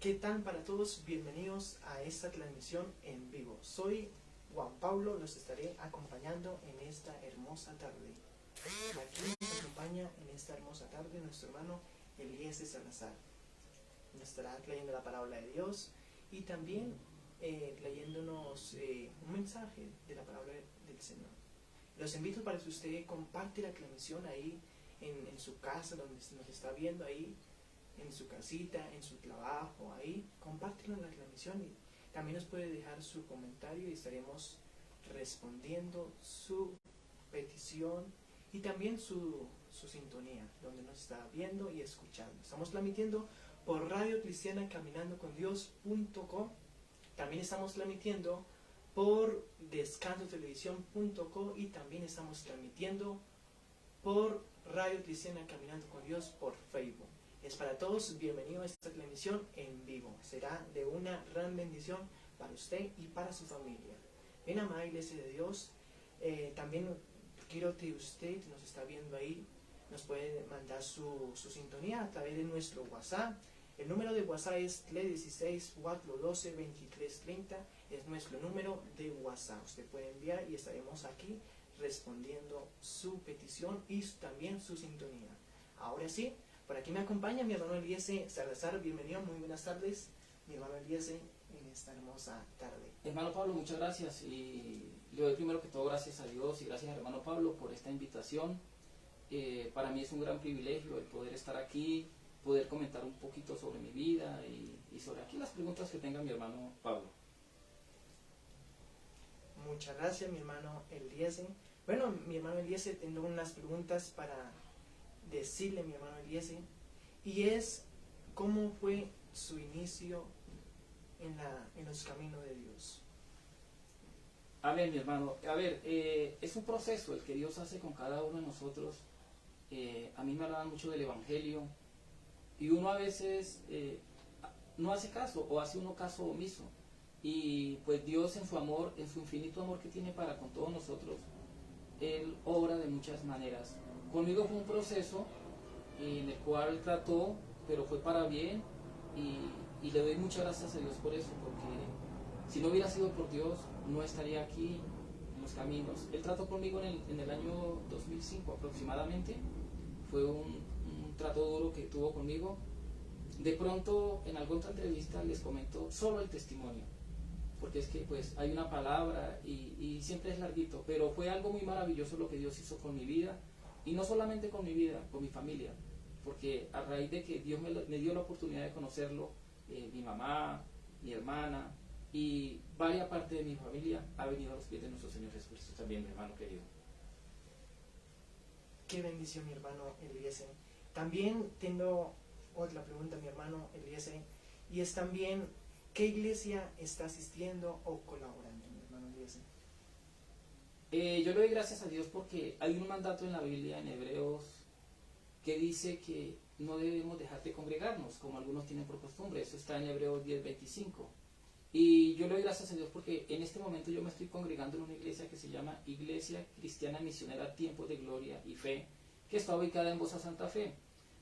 ¿Qué tal para todos? Bienvenidos a esta transmisión en vivo. Soy Juan Pablo, los estaré acompañando en esta hermosa tarde. Aquí nos acompaña en esta hermosa tarde nuestro hermano Eliezer Salazar. Nos estará leyendo la palabra de Dios y también leyéndonos un mensaje de la palabra del Señor. Los invito para que usted comparte la transmisión ahí en su casa, donde nos está viendo ahí, en su casita, en su trabajo, ahí, compártelo en la transmisión y también nos puede dejar su comentario y estaremos respondiendo su petición y también su sintonía, donde nos está viendo y escuchando. Estamos transmitiendo por Radio Cristiana Caminando con Dios.com. También estamos transmitiendo por descansotelevisión.co y también estamos transmitiendo por Radio Cristiana Caminando con Dios por Facebook. Es para todos, bienvenido a esta transmisión en vivo. Será de una gran bendición para usted y para su familia. Bien, amada Iglesia de Dios, también quiero que usted nos está viendo ahí, nos puede mandar su sintonía a través de nuestro WhatsApp. El número de WhatsApp es 316-412-2330, es nuestro número de WhatsApp. Usted puede enviar y estaremos aquí respondiendo su petición y también su sintonía. Ahora sí, por aquí me acompaña mi hermano Eliezer Salazar. Bienvenido, muy buenas tardes, mi hermano Eliezer, en esta hermosa tarde. Hermano Pablo, muchas gracias y le doy primero que todo gracias a Dios y gracias hermano Pablo por esta invitación. Para mí es un gran privilegio el poder estar aquí, poder comentar un poquito sobre mi vida y sobre aquí las preguntas que tenga mi hermano Pablo. Muchas gracias, mi hermano Eliezer. Bueno, mi hermano Eliezer, tengo unas preguntas para decirle, mi hermano Eliezer, y es cómo fue su inicio en los caminos de Dios. A ver, mi hermano, es un proceso el que Dios hace con cada uno de nosotros. A mí me hablaban mucho del Evangelio y uno a veces no hace caso o hace uno caso omiso. Y pues Dios en su amor, en su infinito amor que tiene para con todos nosotros, Él obra de muchas maneras. Conmigo fue un proceso en el cual trató, pero fue para bien y le doy muchas gracias a Dios por eso, porque si no hubiera sido por Dios, no estaría aquí en los caminos. Él trató conmigo en el año 2005 aproximadamente, fue un trato duro que tuvo conmigo. De pronto en alguna otra entrevista les comento solo el testimonio, porque es que pues hay una palabra y siempre es larguito, pero fue algo muy maravilloso lo que Dios hizo con mi vida, y no solamente con mi vida, con mi familia, porque a raíz de que Dios me dio la oportunidad de conocerlo, mi mamá, mi hermana y varias partes de mi familia ha venido a los pies de nuestro Señor Jesucristo también, mi hermano querido. Qué bendición, mi hermano Eliezer. También tengo otra pregunta, mi hermano Eliezer, y es también, ¿qué iglesia está asistiendo o colaborando, mi hermano Eliezer? Yo le doy gracias a Dios porque hay un mandato en la Biblia, en Hebreos, que dice que no debemos dejar de congregarnos, como algunos tienen por costumbre. Eso está en Hebreos 10:25. Y yo le doy gracias a Dios porque en este momento yo me estoy congregando en una iglesia que se llama Iglesia Cristiana Misionera Tiempos de Gloria y Fe, que está ubicada en Bosa, Santa Fe.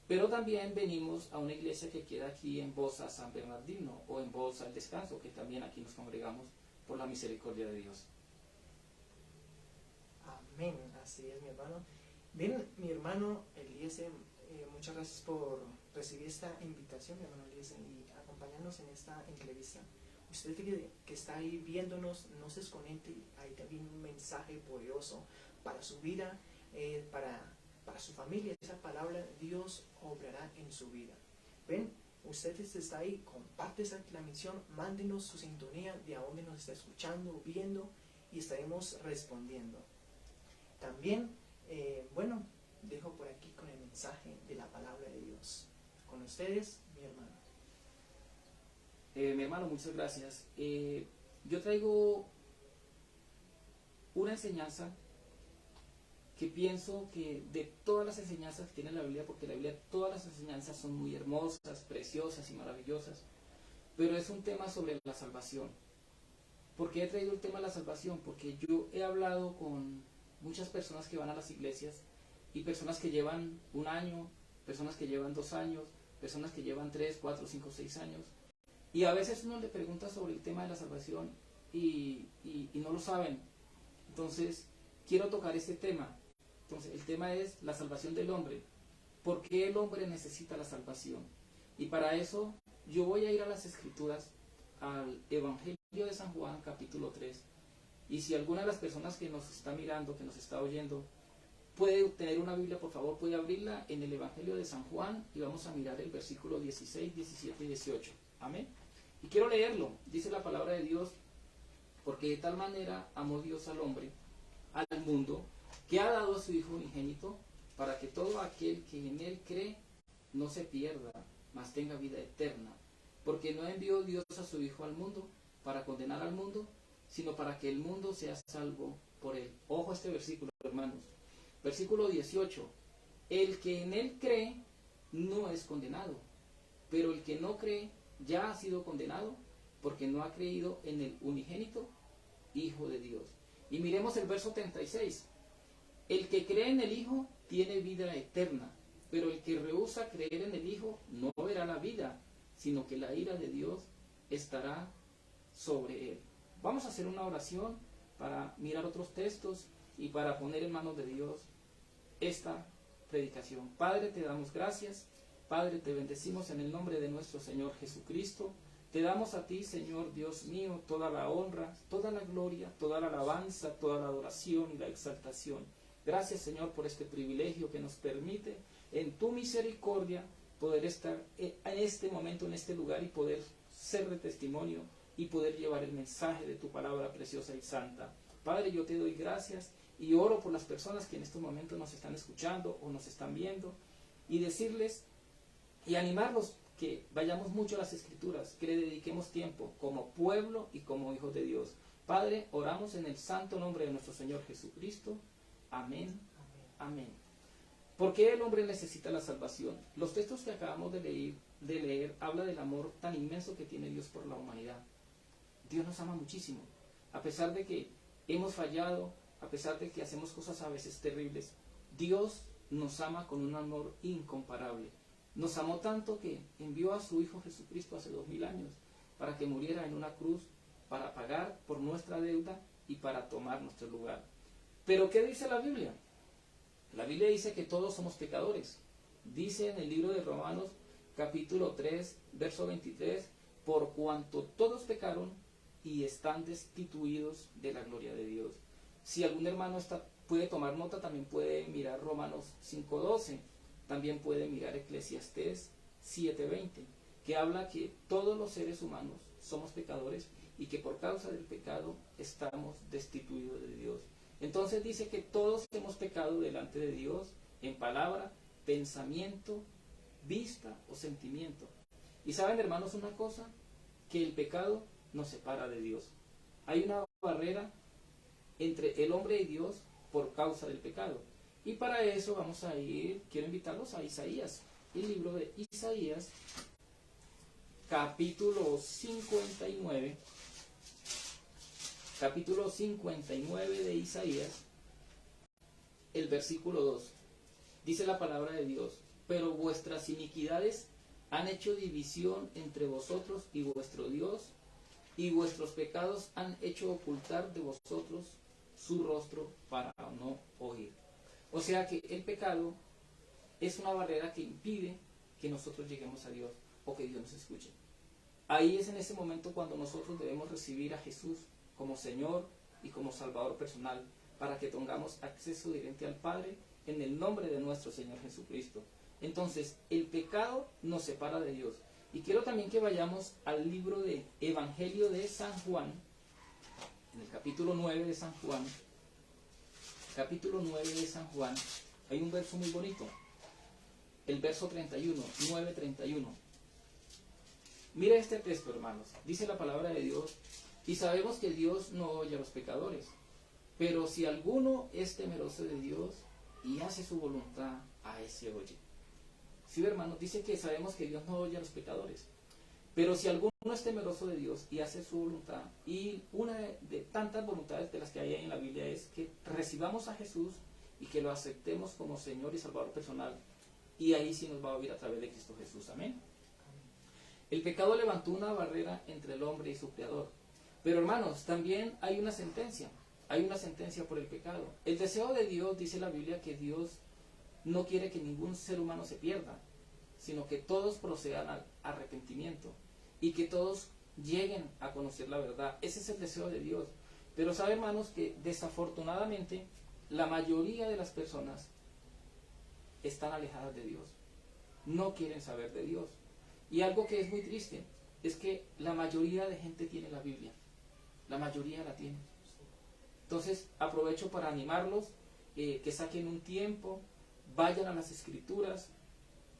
Pero también venimos a una iglesia que queda aquí en Bosa, San Bernardino, o en Bosa, El Descanso, que también aquí nos congregamos por la misericordia de Dios. Amén, así es, mi hermano. Bien, mi hermano Eliezer, muchas gracias por recibir esta invitación, mi hermano Eliezer, y acompañarnos en esta entrevista. Usted que está ahí viéndonos, no se desconecte, hay también un mensaje poderoso para su vida, para su familia. Esa palabra, Dios obrará en su vida. Ven, usted está ahí, comparte esa transmisión, mándenos su sintonía de a dónde nos está escuchando, viendo, y estaremos respondiendo. También, dejo por aquí con el mensaje de la palabra de Dios. Con ustedes, mi hermano. Mi hermano, muchas gracias. Yo traigo una enseñanza que pienso que de todas las enseñanzas que tiene la Biblia, porque la Biblia, todas las enseñanzas son muy hermosas, preciosas y maravillosas, pero es un tema sobre la salvación. ¿Por qué he traído el tema de la salvación? Porque yo he hablado con muchas personas que van a las iglesias y personas que llevan 1 año, personas que llevan 2 años, personas que llevan 3, 4, 5, 6 años, Y a veces uno le pregunta sobre el tema de la salvación y no lo saben. Entonces, quiero tocar este tema. Entonces, el tema es la salvación del hombre. ¿Por qué el hombre necesita la salvación? Y para eso yo voy a ir a las Escrituras, al Evangelio de San Juan, capítulo 3. Y si alguna de las personas que nos está mirando, que nos está oyendo, puede tener una Biblia, por favor, puede abrirla en el Evangelio de San Juan y vamos a mirar el versículo 16, 17 y 18. Amén. Y quiero leerlo. Dice la palabra de Dios: porque de tal manera amó Dios al hombre, al mundo, que ha dado a su Hijo unigénito, para que todo aquel que en él cree no se pierda, mas tenga vida eterna. Porque no envió Dios a su Hijo al mundo para condenar al mundo, sino para que el mundo sea salvo por él. Ojo a este versículo, hermanos. Versículo 18. El que en él cree no es condenado, pero el que no cree ya ha sido condenado, porque no ha creído en el unigénito Hijo de Dios. Y miremos el verso 36. El que cree en el Hijo tiene vida eterna, pero el que rehúsa creer en el Hijo no verá la vida, sino que la ira de Dios estará sobre él. Vamos a hacer una oración para mirar otros textos y para poner en manos de Dios esta predicación. Padre, te damos gracias. Padre, te bendecimos en el nombre de nuestro Señor Jesucristo. Te damos a ti, Señor Dios mío, toda la honra, toda la gloria, toda la alabanza, toda la adoración y la exaltación. Gracias, Señor, por este privilegio que nos permite, en tu misericordia, poder estar en este momento, en este lugar, y poder ser de testimonio y poder llevar el mensaje de tu palabra preciosa y santa. Padre, yo te doy gracias y oro por las personas que en estos momentos nos están escuchando o nos están viendo, y decirles y animarlos que vayamos mucho a las Escrituras, que le dediquemos tiempo como pueblo y como hijos de Dios. Padre, oramos en el santo nombre de nuestro Señor Jesucristo. Amén. Amén. ¿Por qué el hombre necesita la salvación? Los textos que acabamos de leer habla del amor tan inmenso que tiene Dios por la humanidad. Dios nos ama muchísimo. A pesar de que hemos fallado, a pesar de que hacemos cosas a veces terribles, Dios nos ama con un amor incomparable. Nos amó tanto que envió a su Hijo Jesucristo hace 2000 años para que muriera en una cruz, para pagar por nuestra deuda y para tomar nuestro lugar. ¿Pero qué dice la Biblia? La Biblia dice que todos somos pecadores. Dice en el libro de Romanos, capítulo 3, verso 23, por cuanto todos pecaron y están destituidos de la gloria de Dios. Si algún hermano puede tomar nota, también puede mirar Romanos 5:12, también puede mirar Eclesiastés 7:20, que habla que todos los seres humanos somos pecadores y que por causa del pecado estamos destituidos de Dios. Entonces dice que todos hemos pecado delante de Dios en palabra, pensamiento, vista o sentimiento. Y saben, hermanos, una cosa, que el pecado nos separa de Dios. Hay una barrera entre el hombre y Dios por causa del pecado. Y para eso vamos a quiero invitarlos a Isaías, el libro de Isaías, capítulo 59. Capítulo 59 de Isaías, el versículo 2. Dice la palabra de Dios: pero vuestras iniquidades han hecho división entre vosotros y vuestro Dios, y vuestros pecados han hecho ocultar de vosotros su rostro para no oír. O sea que el pecado es una barrera que impide que nosotros lleguemos a Dios o que Dios nos escuche. Ahí es en ese momento cuando nosotros debemos recibir a Jesús como Señor y como Salvador personal, para que tengamos acceso directo al Padre en el nombre de nuestro Señor Jesucristo. Entonces, el pecado nos separa de Dios. Y quiero también que vayamos al libro de Evangelio de San Juan, en el capítulo 9 de San Juan. Capítulo 9 de San Juan, hay un verso muy bonito, el verso 31, 9:31. Mira este texto, hermanos. Dice la palabra de Dios: y sabemos que Dios no oye a los pecadores, pero si alguno es temeroso de Dios y hace su voluntad, a ese oye. Sí, hermanos, dice que sabemos que Dios no oye a los pecadores, pero si alguno es temeroso de Dios y hace su voluntad, y una de tantas voluntades de las que hay en la Biblia es que recibamos a Jesús y que lo aceptemos como Señor y Salvador personal, y ahí sí nos va a oír a través de Cristo Jesús. Amén. El pecado levantó una barrera entre el hombre y su creador. Pero hermanos, también hay una sentencia. Hay una sentencia por el pecado. El deseo de Dios, dice la Biblia, que Dios no quiere que ningún ser humano se pierda, sino que todos procedan al arrepentimiento y que todos lleguen a conocer la verdad. Ese es el deseo de Dios. Pero sabe, hermanos, que desafortunadamente la mayoría de las personas están alejadas de Dios. No quieren saber de Dios. Y algo que es muy triste es que la mayoría de gente tiene la Biblia. La mayoría la tiene. Entonces aprovecho para animarlos, que saquen un tiempo, vayan a las Escrituras.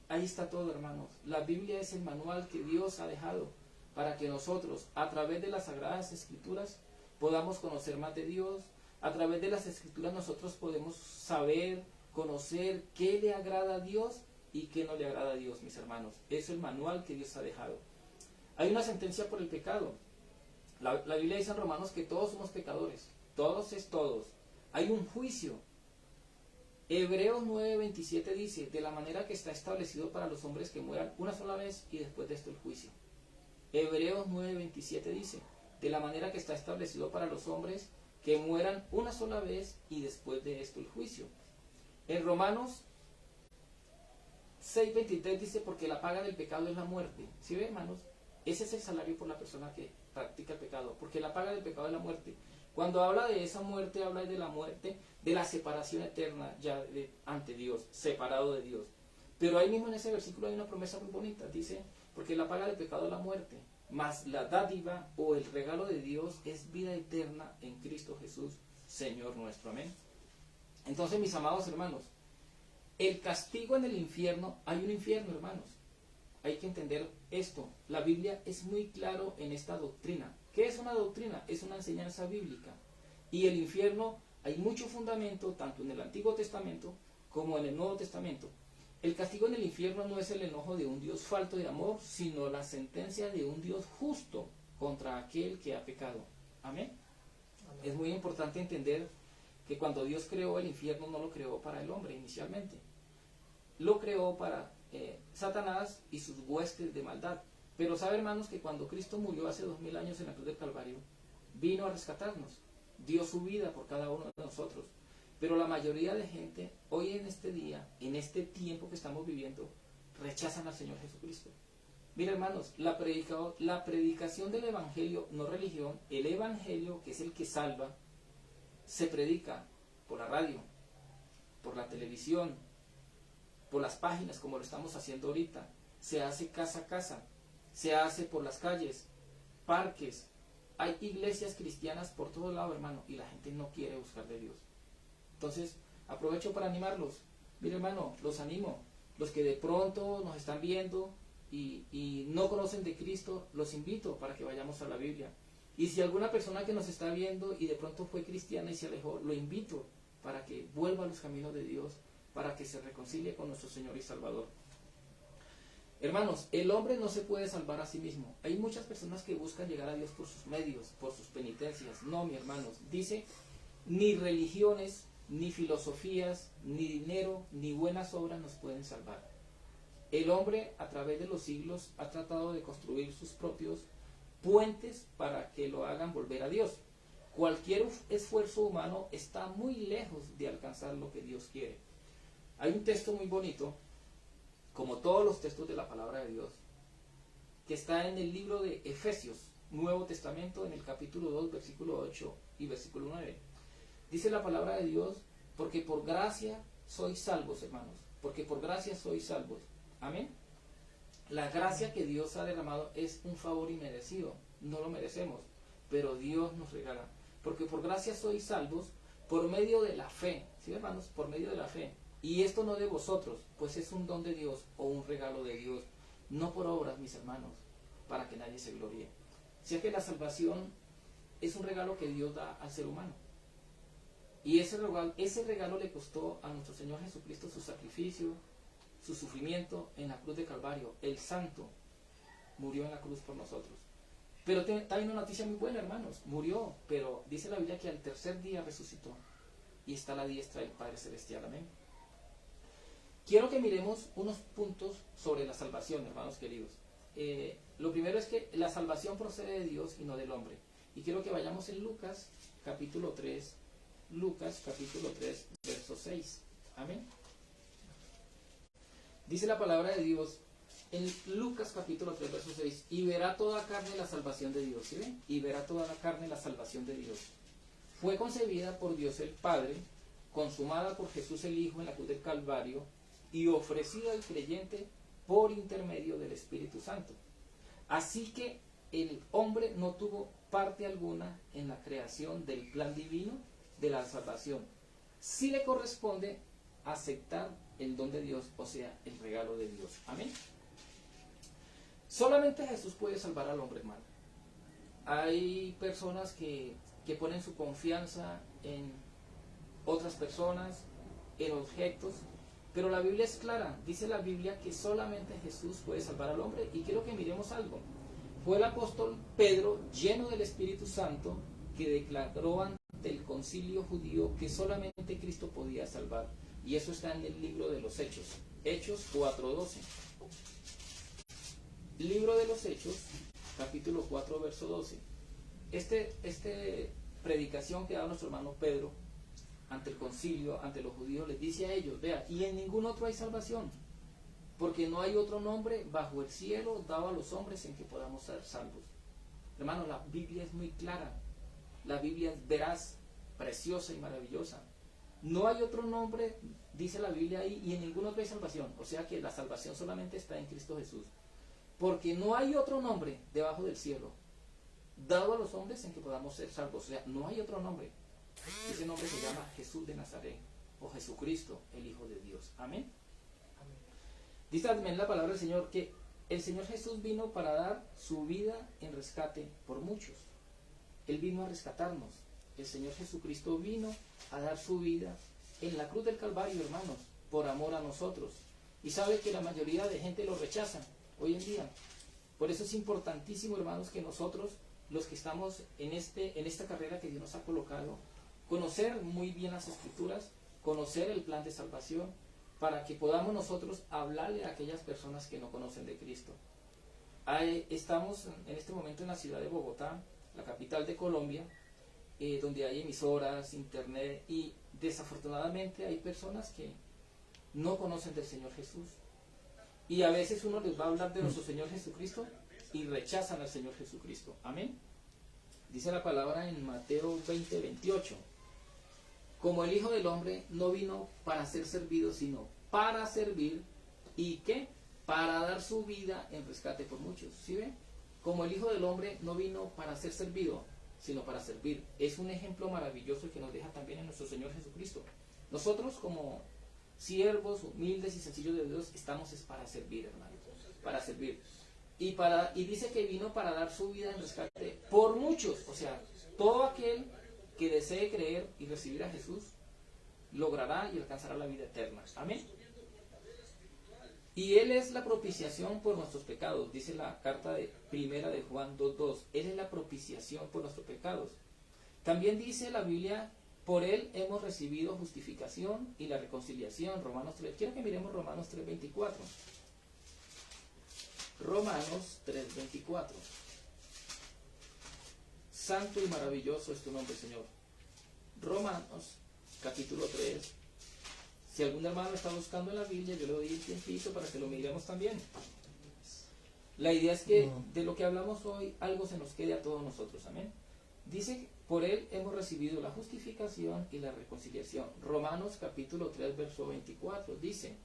Ahí está todo, hermanos. La Biblia es el manual que Dios ha dejado para que nosotros, a través de las Sagradas Escrituras, podamos conocer más de Dios. A través de las Escrituras nosotros podemos saber, conocer qué le agrada a Dios y qué no le agrada a Dios, mis hermanos. Es el manual que Dios ha dejado. Hay una sentencia por el pecado. La Biblia dice en Romanos que todos somos pecadores. Todos es todos. Hay un juicio. Hebreos 9:27 dice, de la manera que está establecido para los hombres que mueran una sola vez y después de esto el juicio. Hebreos 9:27 dice, de la manera que está establecido para los hombres que mueran una sola vez y después de esto el juicio. En Romanos 6:23 dice, porque la paga del pecado es la muerte. ¿Sí ve, hermanos? Ese es el salario por la persona que practica el pecado, porque la paga del pecado es la muerte. Cuando habla de esa muerte, habla de la muerte, de la separación eterna ya ante Dios, separado de Dios. Pero ahí mismo en ese versículo hay una promesa muy bonita, dice, porque la paga del pecado es la muerte, mas la dádiva o el regalo de Dios es vida eterna en Cristo Jesús, Señor nuestro. Amén. Entonces, mis amados hermanos, el castigo en el infierno, hay un infierno, hermanos. Hay que entender esto. La Biblia es muy claro en esta doctrina. ¿Qué es una doctrina? Es una enseñanza bíblica. Y el infierno, hay mucho fundamento, tanto en el Antiguo Testamento como en el Nuevo Testamento. El castigo en el infierno no es el enojo de un Dios falto de amor, sino la sentencia de un Dios justo contra aquel que ha pecado. Amén. Amén. Es muy importante entender que cuando Dios creó el infierno no lo creó para el hombre inicialmente. Lo creó para Satanás y sus huestes de maldad. Pero sabe, hermanos, que cuando Cristo murió hace 2000 años en la cruz del Calvario, vino a rescatarnos, dio su vida por cada uno de nosotros. Pero la mayoría de gente, hoy en este día, en este tiempo que estamos viviendo, rechazan al Señor Jesucristo. Mira, hermanos, la predicación del Evangelio, no religión, el Evangelio, que es el que salva, se predica por la radio, por la televisión, por las páginas, como lo estamos haciendo ahorita. Se hace casa a casa, se hace por las calles, parques. Hay iglesias cristianas por todo lado, hermano, y la gente no quiere buscar de Dios. Entonces, aprovecho para animarlos. Mire, hermano, los animo. Los que de pronto nos están viendo y no conocen de Cristo, los invito para que vayamos a la Biblia. Y si alguna persona que nos está viendo y de pronto fue cristiana y se alejó, lo invito para que vuelva a los caminos de Dios, para que se reconcilie con nuestro Señor y Salvador. Hermanos, el hombre no se puede salvar a sí mismo. Hay muchas personas que buscan llegar a Dios por sus medios, por sus penitencias. No, mi hermanos. Dice, ni religiones, ni filosofías, ni dinero, ni buenas obras nos pueden salvar. El hombre, a través de los siglos, ha tratado de construir sus propios puentes para que lo hagan volver a Dios. Cualquier esfuerzo humano está muy lejos de alcanzar lo que Dios quiere. Hay un texto muy bonito, como todos los textos de la palabra de Dios, que está en el libro de Efesios, Nuevo Testamento, en el capítulo 2, versículo 8 y versículo 9. Dice la palabra de Dios, porque por gracia sois salvos, hermanos, porque por gracia sois salvos. Amén. La gracia que Dios ha derramado es un favor inmerecido, no lo merecemos, pero Dios nos regala. Porque por gracia sois salvos por medio de la fe, ¿sí, hermanos? Por medio de la fe. Y esto no de vosotros, pues es un don de Dios o un regalo de Dios, no por obras, mis hermanos, para que nadie se gloríe. O sea que la salvación es un regalo que Dios da al ser humano. Y ese regalo le costó a nuestro Señor Jesucristo su sacrificio, su sufrimiento en la cruz de Calvario. El Santo murió en la cruz por nosotros. Pero también una noticia muy buena, hermanos. Murió, pero dice la Biblia que al tercer día resucitó y está a la diestra del Padre Celestial. Amén. Quiero que miremos unos puntos sobre la salvación, hermanos queridos. lo primero es que la salvación procede de Dios y no del hombre. Y quiero que vayamos en Lucas capítulo 3, verso 6. Amén. Dice la palabra de Dios en Lucas capítulo 3, verso 6, y verá toda carne la salvación de Dios. ¿Sí ven? Y verá toda la carne la salvación de Dios. Fue concebida por Dios el Padre, consumada por Jesús el Hijo en la cruz del Calvario y ofrecida al creyente por intermedio del Espíritu Santo. Así que el hombre no tuvo parte alguna en la creación del plan divino de la salvación. Sí le corresponde aceptar el don de Dios, o sea, el regalo de Dios. Amén. Solamente Jesús puede salvar al hombre, hermano. Hay personas que ponen su confianza en otras personas, en objetos, pero la Biblia es clara. Dice la Biblia que solamente Jesús puede salvar al hombre. Y quiero que miremos algo. Fue el apóstol Pedro, lleno del Espíritu Santo, que declaró ante el concilio judío que solamente Cristo podía salvar. Y eso está en el libro de los Hechos, Hechos 4:12. Libro de los Hechos, capítulo 4, verso 12. Este predicación que da nuestro hermano Pedro ante el concilio, ante los judíos, les dice a ellos, vea, y en ningún otro hay salvación, porque no hay otro nombre bajo el cielo dado a los hombres en que podamos ser salvos. Hermanos, la Biblia es muy clara, la Biblia es veraz, preciosa y maravillosa. No hay otro nombre, dice la Biblia ahí, y en ningún otro hay salvación. O sea que la salvación solamente está en Cristo Jesús. Porque no hay otro nombre debajo del cielo dado a los hombres en que podamos ser salvos. O sea, no hay otro nombre. Ese nombre se llama Jesús de Nazaret o Jesucristo, el Hijo de Dios. Amén. Amén. Dice también la palabra del Señor que el Señor Jesús vino para dar su vida en rescate por muchos. Él vino a rescatarnos. El Señor Jesucristo vino a dar su vida en la cruz del Calvario, hermanos, por amor a nosotros. Y sabe que la mayoría de gente lo rechaza hoy en día. Por eso es importantísimo, hermanos, que nosotros, los que estamos en esta carrera que Dios nos ha colocado, conocer muy bien las Escrituras, conocer el plan de salvación, para que podamos nosotros hablarle a aquellas personas que no conocen de Cristo. Estamos en este momento en la ciudad de Bogotá, la capital de Colombia, donde hay emisoras, internet, y desafortunadamente hay personas que no conocen del Señor Jesús. Y a veces uno les va a hablar de nuestro Señor Jesucristo y rechazan al Señor Jesucristo. Amén. Dice la palabra en Mateo 20:28. Como el Hijo del Hombre no vino para ser servido, sino para servir. ¿Y qué? Para dar su vida en rescate por muchos. ¿Sí ven? Como el Hijo del Hombre no vino para ser servido, sino para servir. Es un ejemplo maravilloso que nos deja también en nuestro Señor Jesucristo. Nosotros como siervos humildes y sencillos de Dios estamos es para servir, hermanos. Para servir. Y dice que vino para dar su vida en rescate por muchos. O sea, todo aquel que desee creer y recibir a Jesús logrará y alcanzará la vida eterna. Amén. Y Él es la propiciación por nuestros pecados, dice la carta primera de Juan 2:2. Él es la propiciación por nuestros pecados. También dice la Biblia, por Él hemos recibido justificación y la reconciliación, Romanos 3. Quiero que miremos Romanos 3:24. Romanos 3:24. Santo y maravilloso es tu nombre, Señor. Romanos capítulo 3. Si algún hermano está buscando en la Biblia, yo le doy el tiempito para que lo miremos también. La idea es que de lo que hablamos hoy, algo se nos quede a todos nosotros. Amén. Dice, por Él hemos recibido la justificación y la reconciliación. Romanos capítulo 3, verso 24. Dice,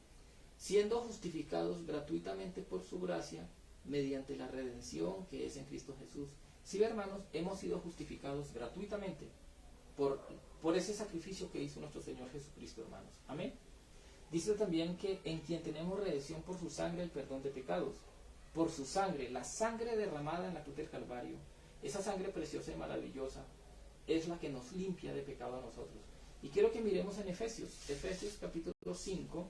siendo justificados gratuitamente por su gracia, mediante la redención que es en Cristo Jesús. Sí, hermanos, hemos sido justificados gratuitamente por ese sacrificio que hizo nuestro Señor Jesucristo, hermanos. Amén. Dice también que en quien tenemos redención por su sangre, el perdón de pecados. Por su sangre, la sangre derramada en la cruz del Calvario, esa sangre preciosa y maravillosa, es la que nos limpia de pecado a nosotros. Y quiero que miremos en Efesios capítulo 1,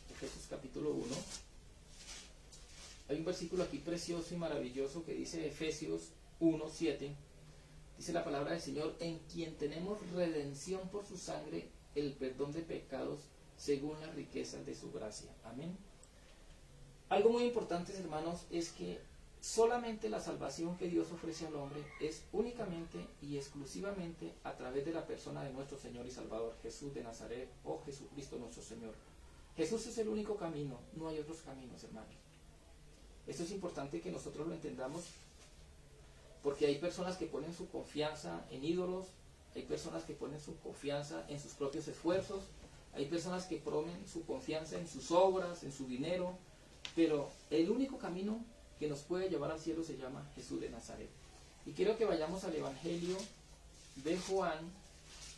Efesios capítulo 1. Hay un versículo aquí precioso y maravilloso que dice Efesios 1:7. Dice la palabra del Señor, en quien tenemos redención por su sangre, el perdón de pecados, según las riquezas de su gracia. Amén. Algo muy importante, hermanos, es que solamente la salvación que Dios ofrece al hombre es únicamente y exclusivamente a través de la persona de nuestro Señor y Salvador, Jesús de Nazaret o Jesucristo nuestro Señor. Jesús es el único camino, no hay otros caminos, hermanos. Esto es importante que nosotros lo entendamos, porque hay personas que ponen su confianza en ídolos, hay personas que ponen su confianza en sus propios esfuerzos, hay personas que ponen su confianza en sus obras, en su dinero, pero el único camino que nos puede llevar al cielo se llama Jesús de Nazaret. Y quiero que vayamos al Evangelio de Juan,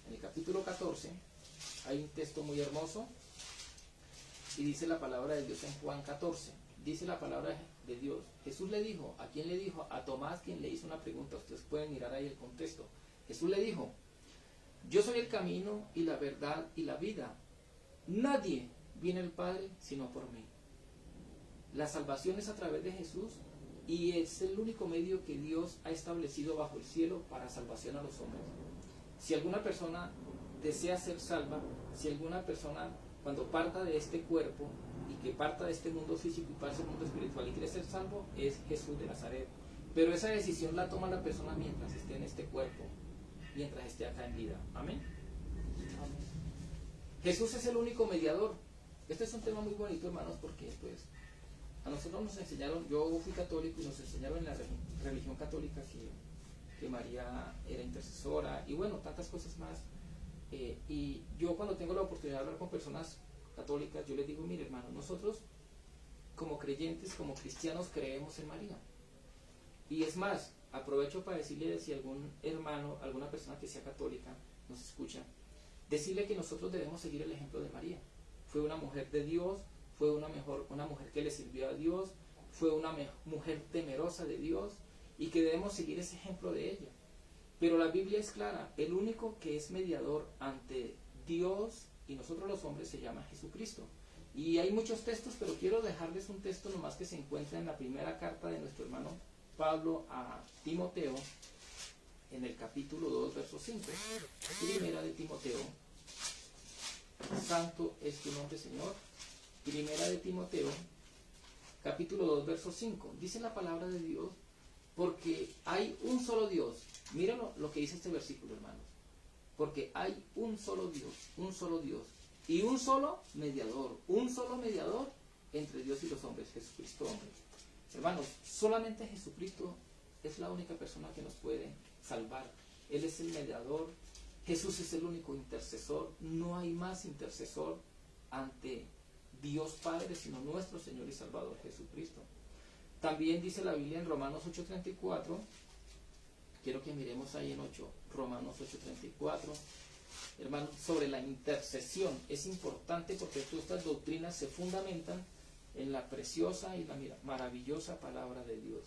en el capítulo 14, hay un texto muy hermoso, y dice la palabra de Dios en Juan 14, dice la palabra de Dios, Jesús le dijo, ¿a quién le dijo? A Tomás, quien le hizo una pregunta, ustedes pueden mirar ahí el contexto. Jesús le dijo, yo soy el camino y la verdad y la vida, nadie viene al Padre sino por mí. La salvación es a través de Jesús y es el único medio que Dios ha establecido bajo el cielo para salvación a los hombres. Si alguna persona desea ser salva, si alguna persona cuando parta de este cuerpo y que parta de este mundo físico y pasa al mundo espiritual y quiere ser salvo, es Jesús de Nazaret. Pero esa decisión la toma la persona mientras esté en este cuerpo, mientras esté acá en vida. Amén. Amén. Jesús es el único mediador. Este es un tema muy bonito, hermanos, porque pues a nosotros nos enseñaron, yo fui católico y nos enseñaron en la religión católica que María era intercesora y bueno, tantas cosas más. Y yo cuando tengo la oportunidad de hablar con personas católicas, yo les digo, mire hermano, nosotros como creyentes, como cristianos creemos en María. Y es más, aprovecho para decirle si algún hermano, alguna persona que sea católica nos escucha, decirle que nosotros debemos seguir el ejemplo de María. Fue una mujer de Dios, fue una mujer que le sirvió a Dios, fue una mujer temerosa de Dios y que debemos seguir ese ejemplo de ella. Pero la Biblia es clara, el único que es mediador ante Dios y nosotros los hombres se llama Jesucristo. Y hay muchos textos, pero quiero dejarles un texto nomás que se encuentra en la primera carta de nuestro hermano Pablo a Timoteo, en el capítulo 2, verso 5. Primera de Timoteo, santo es tu nombre, Señor. Primera de Timoteo, capítulo 2, verso 5. Dice la palabra de Dios, porque hay un solo Dios. Miren lo que dice este versículo, hermanos. Porque hay un solo Dios y un solo mediador entre Dios y los hombres, Jesucristo hombre. Hermanos, solamente Jesucristo es la única persona que nos puede salvar. Él es el mediador, Jesús es el único intercesor, no hay más intercesor ante Dios Padre sino nuestro Señor y Salvador Jesucristo. También dice la Biblia en Romanos 8:34, quiero que miremos ahí en 8, Romanos 8:34, hermanos, sobre la intercesión. Es importante porque todas estas doctrinas se fundamentan en la preciosa y la maravillosa palabra de Dios.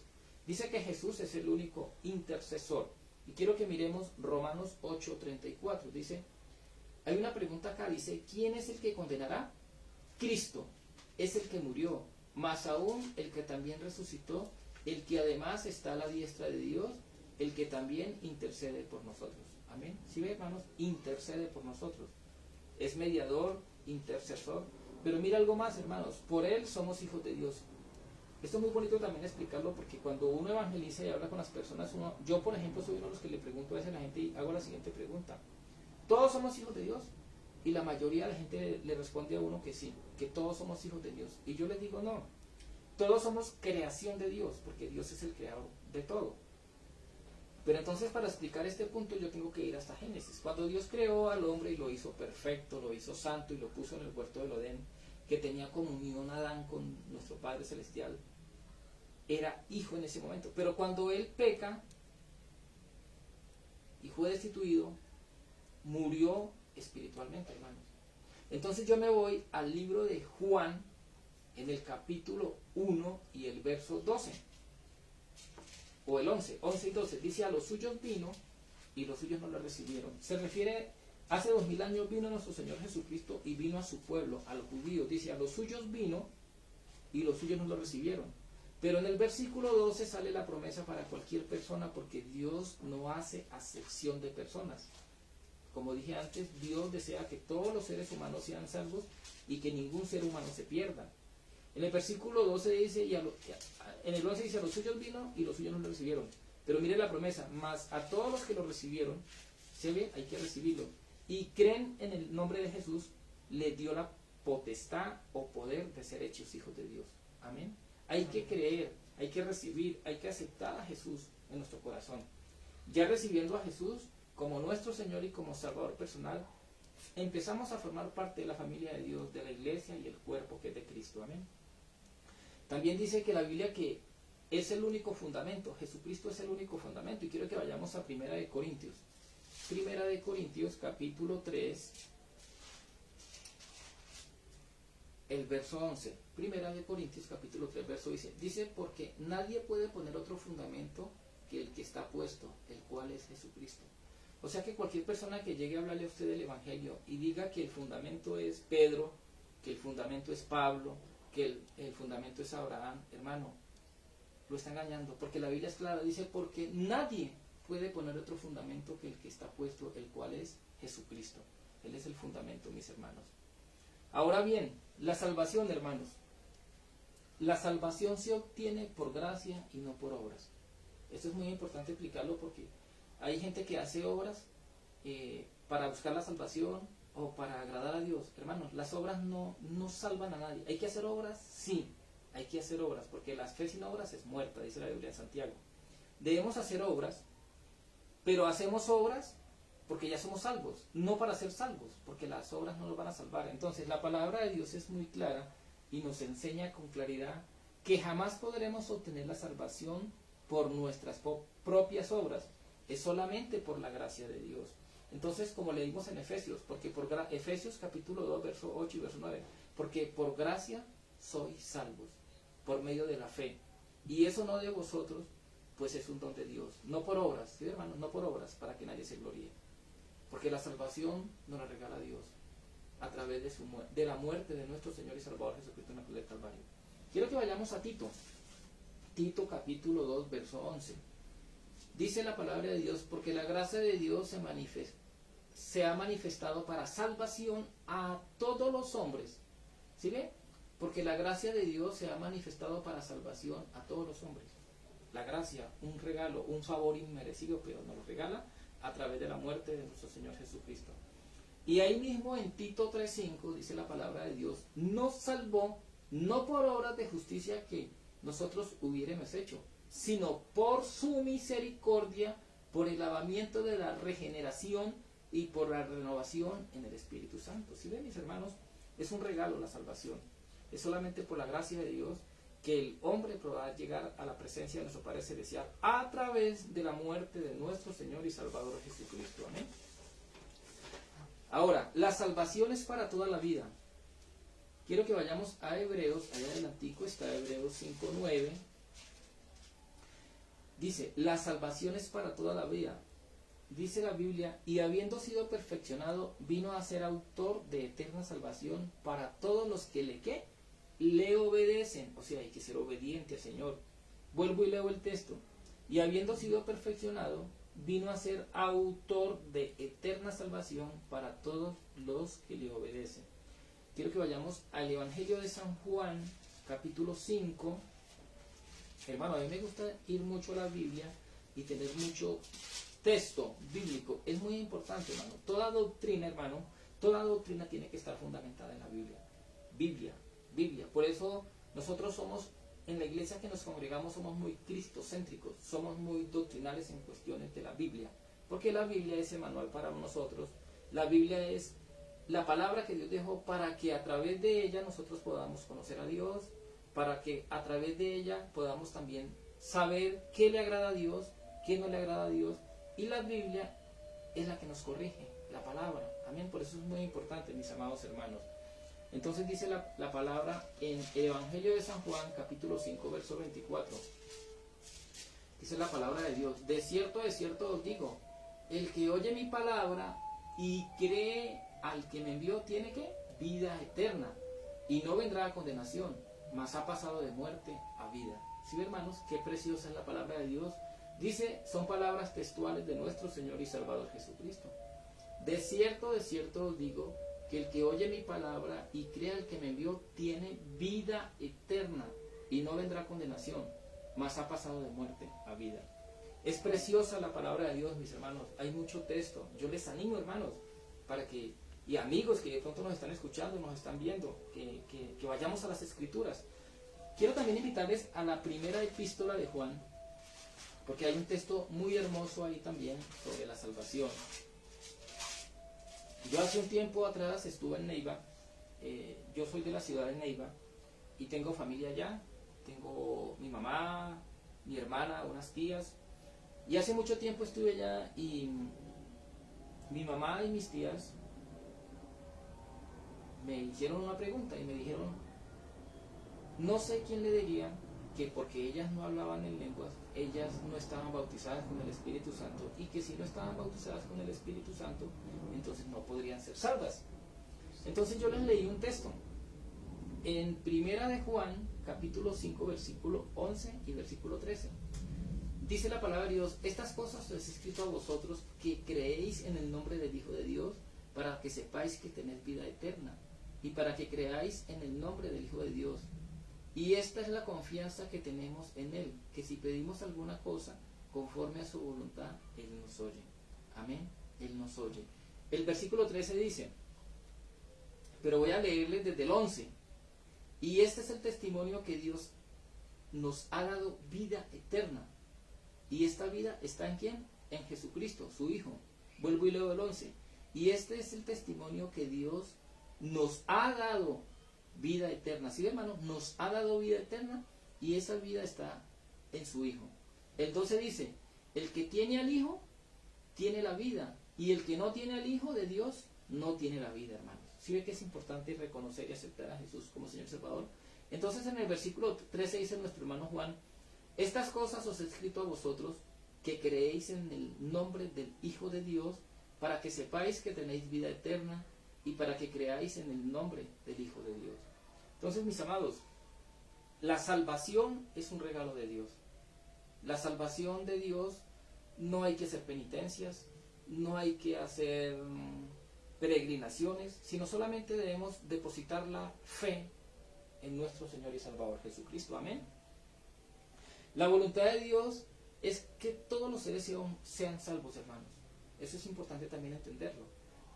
Dice que Jesús es el único intercesor. Y quiero que miremos Romanos 8:34. Dice, hay una pregunta acá, dice, ¿quién es el que condenará? Cristo es el que murió, más aún el que también resucitó, el que además está a la diestra de Dios, el que también intercede por nosotros. Amén. ¿Sí ve, hermanos? Intercede por nosotros. Es mediador, intercesor. Pero mira algo más, hermanos, por Él somos hijos de Dios. Esto es muy bonito también explicarlo porque cuando uno evangeliza y habla con las personas, yo por ejemplo soy uno de los que le pregunto a veces a la gente y hago la siguiente pregunta. ¿Todos somos hijos de Dios? Y la mayoría de la gente le responde a uno que sí, que todos somos hijos de Dios. Y yo les digo no, todos somos creación de Dios, porque Dios es el creador de todo. Pero entonces para explicar este punto yo tengo que ir hasta Génesis. Cuando Dios creó al hombre y lo hizo perfecto, lo hizo santo y lo puso en el huerto del Edén, que tenía comunión Adán con nuestro Padre Celestial, era hijo en ese momento. Pero cuando él peca y fue destituido, murió espiritualmente, hermanos. Entonces yo me voy al libro de Juan, en el capítulo 1 y el verso 12. O el 11 y 12, dice, a los suyos vino y los suyos no lo recibieron. Se refiere, hace 2000 años vino nuestro Señor Jesucristo y vino a su pueblo, a los judíos. Dice, a los suyos vino y los suyos no lo recibieron. Pero en el versículo 12 sale la promesa para cualquier persona, porque Dios no hace acepción de personas. Como dije antes, Dios desea que todos los seres humanos sean salvos y que ningún ser humano se pierda. En el versículo 12 dice, en el 11 dice, a los suyos vino y los suyos no lo recibieron. Pero mire la promesa, mas a todos los que lo recibieron, se ve, hay que recibirlo. Y creen en el nombre de Jesús, les dio la potestad o poder de ser hechos hijos de Dios. Amén. Hay que creer, hay que recibir, hay que aceptar a Jesús en nuestro corazón. Ya recibiendo a Jesús como nuestro Señor y como Salvador personal, empezamos a formar parte de la familia de Dios, de la iglesia y el cuerpo que es de Cristo. Amén. También dice que la Biblia que es el único fundamento, Jesucristo es el único fundamento. Y quiero que vayamos a Primera de Corintios. Primera de Corintios, capítulo 3, el verso 11. Primera de Corintios, capítulo 3, verso 11. Dice, porque nadie puede poner otro fundamento que el que está puesto, el cual es Jesucristo. O sea que cualquier persona que llegue a hablarle a usted del Evangelio y diga que el fundamento es Pedro, que el fundamento es Pablo, que el fundamento es Abraham, hermano, lo está engañando, porque la Biblia es clara, dice, porque nadie puede poner otro fundamento que el que está puesto, el cual es Jesucristo. Él es el fundamento, mis hermanos. Ahora bien, la salvación, hermanos, la salvación se obtiene por gracia y no por obras. Esto es muy importante explicarlo porque hay gente que hace obras para buscar la salvación o para agradar a Dios. Hermanos, las obras no salvan a nadie. ¿Hay que hacer obras? Sí, hay que hacer obras, porque la fe sin obras es muerta, dice la Biblia en Santiago. Debemos hacer obras, pero hacemos obras porque ya somos salvos, no para ser salvos, porque las obras no nos van a salvar. Entonces la palabra de Dios es muy clara y nos enseña con claridad que jamás podremos obtener la salvación por nuestras propias obras, es solamente por la gracia de Dios. Entonces, como leímos en Efesios, porque Efesios capítulo 2, verso 8 y verso 9, porque por gracia sois salvos, por medio de la fe, y eso no de vosotros, pues es un don de Dios, no por obras, ¿sí, hermanos? No por obras, para que nadie se gloríe, porque la salvación nos la regala Dios, a través de la muerte de nuestro Señor y Salvador Jesucristo en la cruz del Calvario. Quiero que vayamos a Tito, capítulo 2, verso 11. Dice la palabra de Dios, porque la gracia de Dios se ha manifestado para salvación a todos los hombres. ¿Sí ve? Porque la gracia de Dios se ha manifestado para salvación a todos los hombres. La gracia, un regalo, un favor inmerecido, pero nos lo regala a través de la muerte de nuestro Señor Jesucristo. Y ahí mismo en Tito 3:5 dice la palabra de Dios, nos salvó no por obras de justicia que nosotros hubiéramos hecho, sino por su misericordia, por el lavamiento de la regeneración y por la renovación en el Espíritu Santo. ¿Sí ven, mis hermanos? Es un regalo la salvación. Es solamente por la gracia de Dios que el hombre podrá llegar a la presencia de nuestro Padre Celestial a través de la muerte de nuestro Señor y Salvador Jesucristo. Amén. Ahora, la salvación es para toda la vida. Quiero que vayamos a Hebreos, allá adelantico está Hebreos 5:9. Dice, la salvación es para toda la vida. Dice la Biblia, y habiendo sido perfeccionado, vino a ser autor de eterna salvación para todos los que le obedecen. O sea, hay que ser obediente al Señor. Vuelvo y leo el texto. Y habiendo sido perfeccionado, vino a ser autor de eterna salvación para todos los que le obedecen. Quiero que vayamos al Evangelio de San Juan, capítulo 5. Hermano, a mí me gusta ir mucho a la Biblia y tener mucho texto bíblico. Es muy importante, hermano. Toda doctrina, hermano, toda doctrina tiene que estar fundamentada en la Biblia. Biblia. Por eso nosotros somos, en la iglesia que nos congregamos, somos muy cristocéntricos, somos muy doctrinales en cuestiones de la Biblia. Porque la Biblia es el manual para nosotros. La Biblia es la palabra que Dios dejó para que a través de ella nosotros podamos conocer a Dios, para que a través de ella podamos también saber qué le agrada a Dios, qué no le agrada a Dios. Y la Biblia es la que nos corrige, la palabra. Amén. Por eso es muy importante, mis amados hermanos. Entonces dice la palabra en el Evangelio de San Juan, capítulo 5, verso 24. Dice la palabra de Dios, de cierto os digo, el que oye mi palabra y cree al que me envió tiene ¿qué? Vida eterna, y no vendrá a condenación, mas ha pasado de muerte a vida. ¿Sí, hermanos? Qué preciosa es la palabra de Dios. Dice, son palabras textuales de nuestro Señor y Salvador Jesucristo. De cierto os digo, que el que oye mi palabra y crea el que me envió tiene vida eterna y no vendrá condenación, mas ha pasado de muerte a vida. Es preciosa la palabra de Dios, mis hermanos. Hay mucho texto. Yo les animo, hermanos, para que, y amigos que de pronto nos están escuchando, nos están viendo, que vayamos a las Escrituras. Quiero también invitarles a la primera epístola de Juan, porque hay un texto muy hermoso ahí también sobre la salvación. Yo hace un tiempo atrás estuve en Neiva. Yo soy de la ciudad de Neiva y tengo familia allá. Tengo mi mamá, mi hermana, unas tías. Y hace mucho tiempo estuve allá y mi mamá y mis tías me hicieron una pregunta y me dijeron, no sé quién le diría que porque ellas no hablaban en lenguas, ellas no estaban bautizadas con el Espíritu Santo, y que si no estaban bautizadas con el Espíritu Santo, entonces no podrían ser salvas. Entonces yo les leí un texto en Primera de Juan, capítulo 5, versículo 11 y versículo 13. Dice la palabra de Dios, estas cosas os he escrito a vosotros que creéis en el nombre del Hijo de Dios, para que sepáis que tenéis vida eterna, y para que creáis en el nombre del Hijo de Dios. Y esta es la confianza que tenemos en Él, que si pedimos alguna cosa conforme a su voluntad, Él nos oye. Amén, Él nos oye. El versículo 13 dice, pero voy a leerles desde el 11. Y este es el testimonio que Dios nos ha dado vida eterna. Y esta vida está ¿en quién? En Jesucristo, su Hijo. Vuelvo y leo el 11. Y este es el testimonio que Dios nos ha dado vida eterna. ¿Sí, hermanos? Nos ha dado vida eterna y esa vida está en su Hijo. El 12 dice, el que tiene al Hijo, tiene la vida. Y el que no tiene al Hijo de Dios, no tiene la vida, hermanos. ¿Sí ve que es importante reconocer y aceptar a Jesús como Señor y Salvador? Entonces en el versículo 13 dice nuestro hermano Juan, estas cosas os he escrito a vosotros que creéis en el nombre del Hijo de Dios, para que sepáis que tenéis vida eterna y para que creáis en el nombre del Hijo de Dios. Entonces, mis amados, la salvación es un regalo de Dios. La salvación de Dios no hay que hacer penitencias, no hay que hacer peregrinaciones, sino solamente debemos depositar la fe en nuestro Señor y Salvador Jesucristo. Amén. La voluntad de Dios es que todos los seres sean salvos, hermanos. Eso es importante también entenderlo,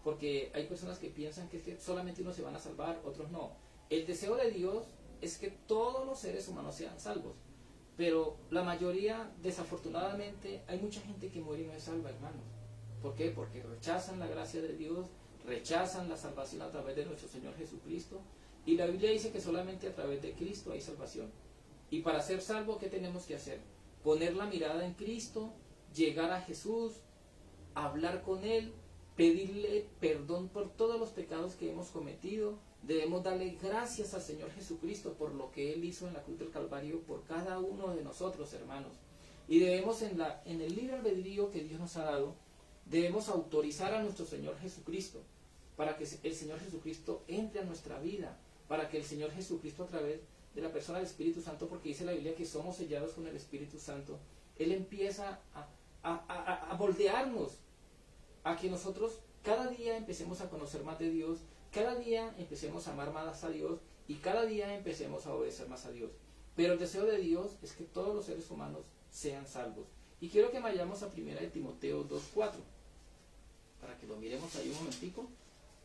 porque hay personas que piensan que solamente unos se van a salvar, otros no. El deseo de Dios es que todos los seres humanos sean salvos, pero la mayoría, desafortunadamente, hay mucha gente que muere y no es salva, hermanos. ¿Por qué? Porque rechazan la gracia de Dios, rechazan la salvación a través de nuestro Señor Jesucristo, y la Biblia dice que solamente a través de Cristo hay salvación. Y para ser salvo, ¿qué tenemos que hacer? Poner la mirada en Cristo, llegar a Jesús, hablar con Él, pedirle perdón por todos los pecados que hemos cometido. Debemos darle gracias al Señor Jesucristo por lo que Él hizo en la cruz del Calvario por cada uno de nosotros, hermanos. Y debemos en el libre albedrío que Dios nos ha dado, debemos autorizar a nuestro Señor Jesucristo para que el Señor Jesucristo entre a nuestra vida, para que el Señor Jesucristo, a través de la persona del Espíritu Santo, porque dice la Biblia que somos sellados con el Espíritu Santo, Él empieza a moldearnos, a que nosotros cada día empecemos a conocer más de Dios, cada día empecemos a amar más a Dios y cada día empecemos a obedecer más a Dios. Pero el deseo de Dios es que todos los seres humanos sean salvos. Y quiero que vayamos a 1 de Timoteo 2.4, para que lo miremos ahí un momentico.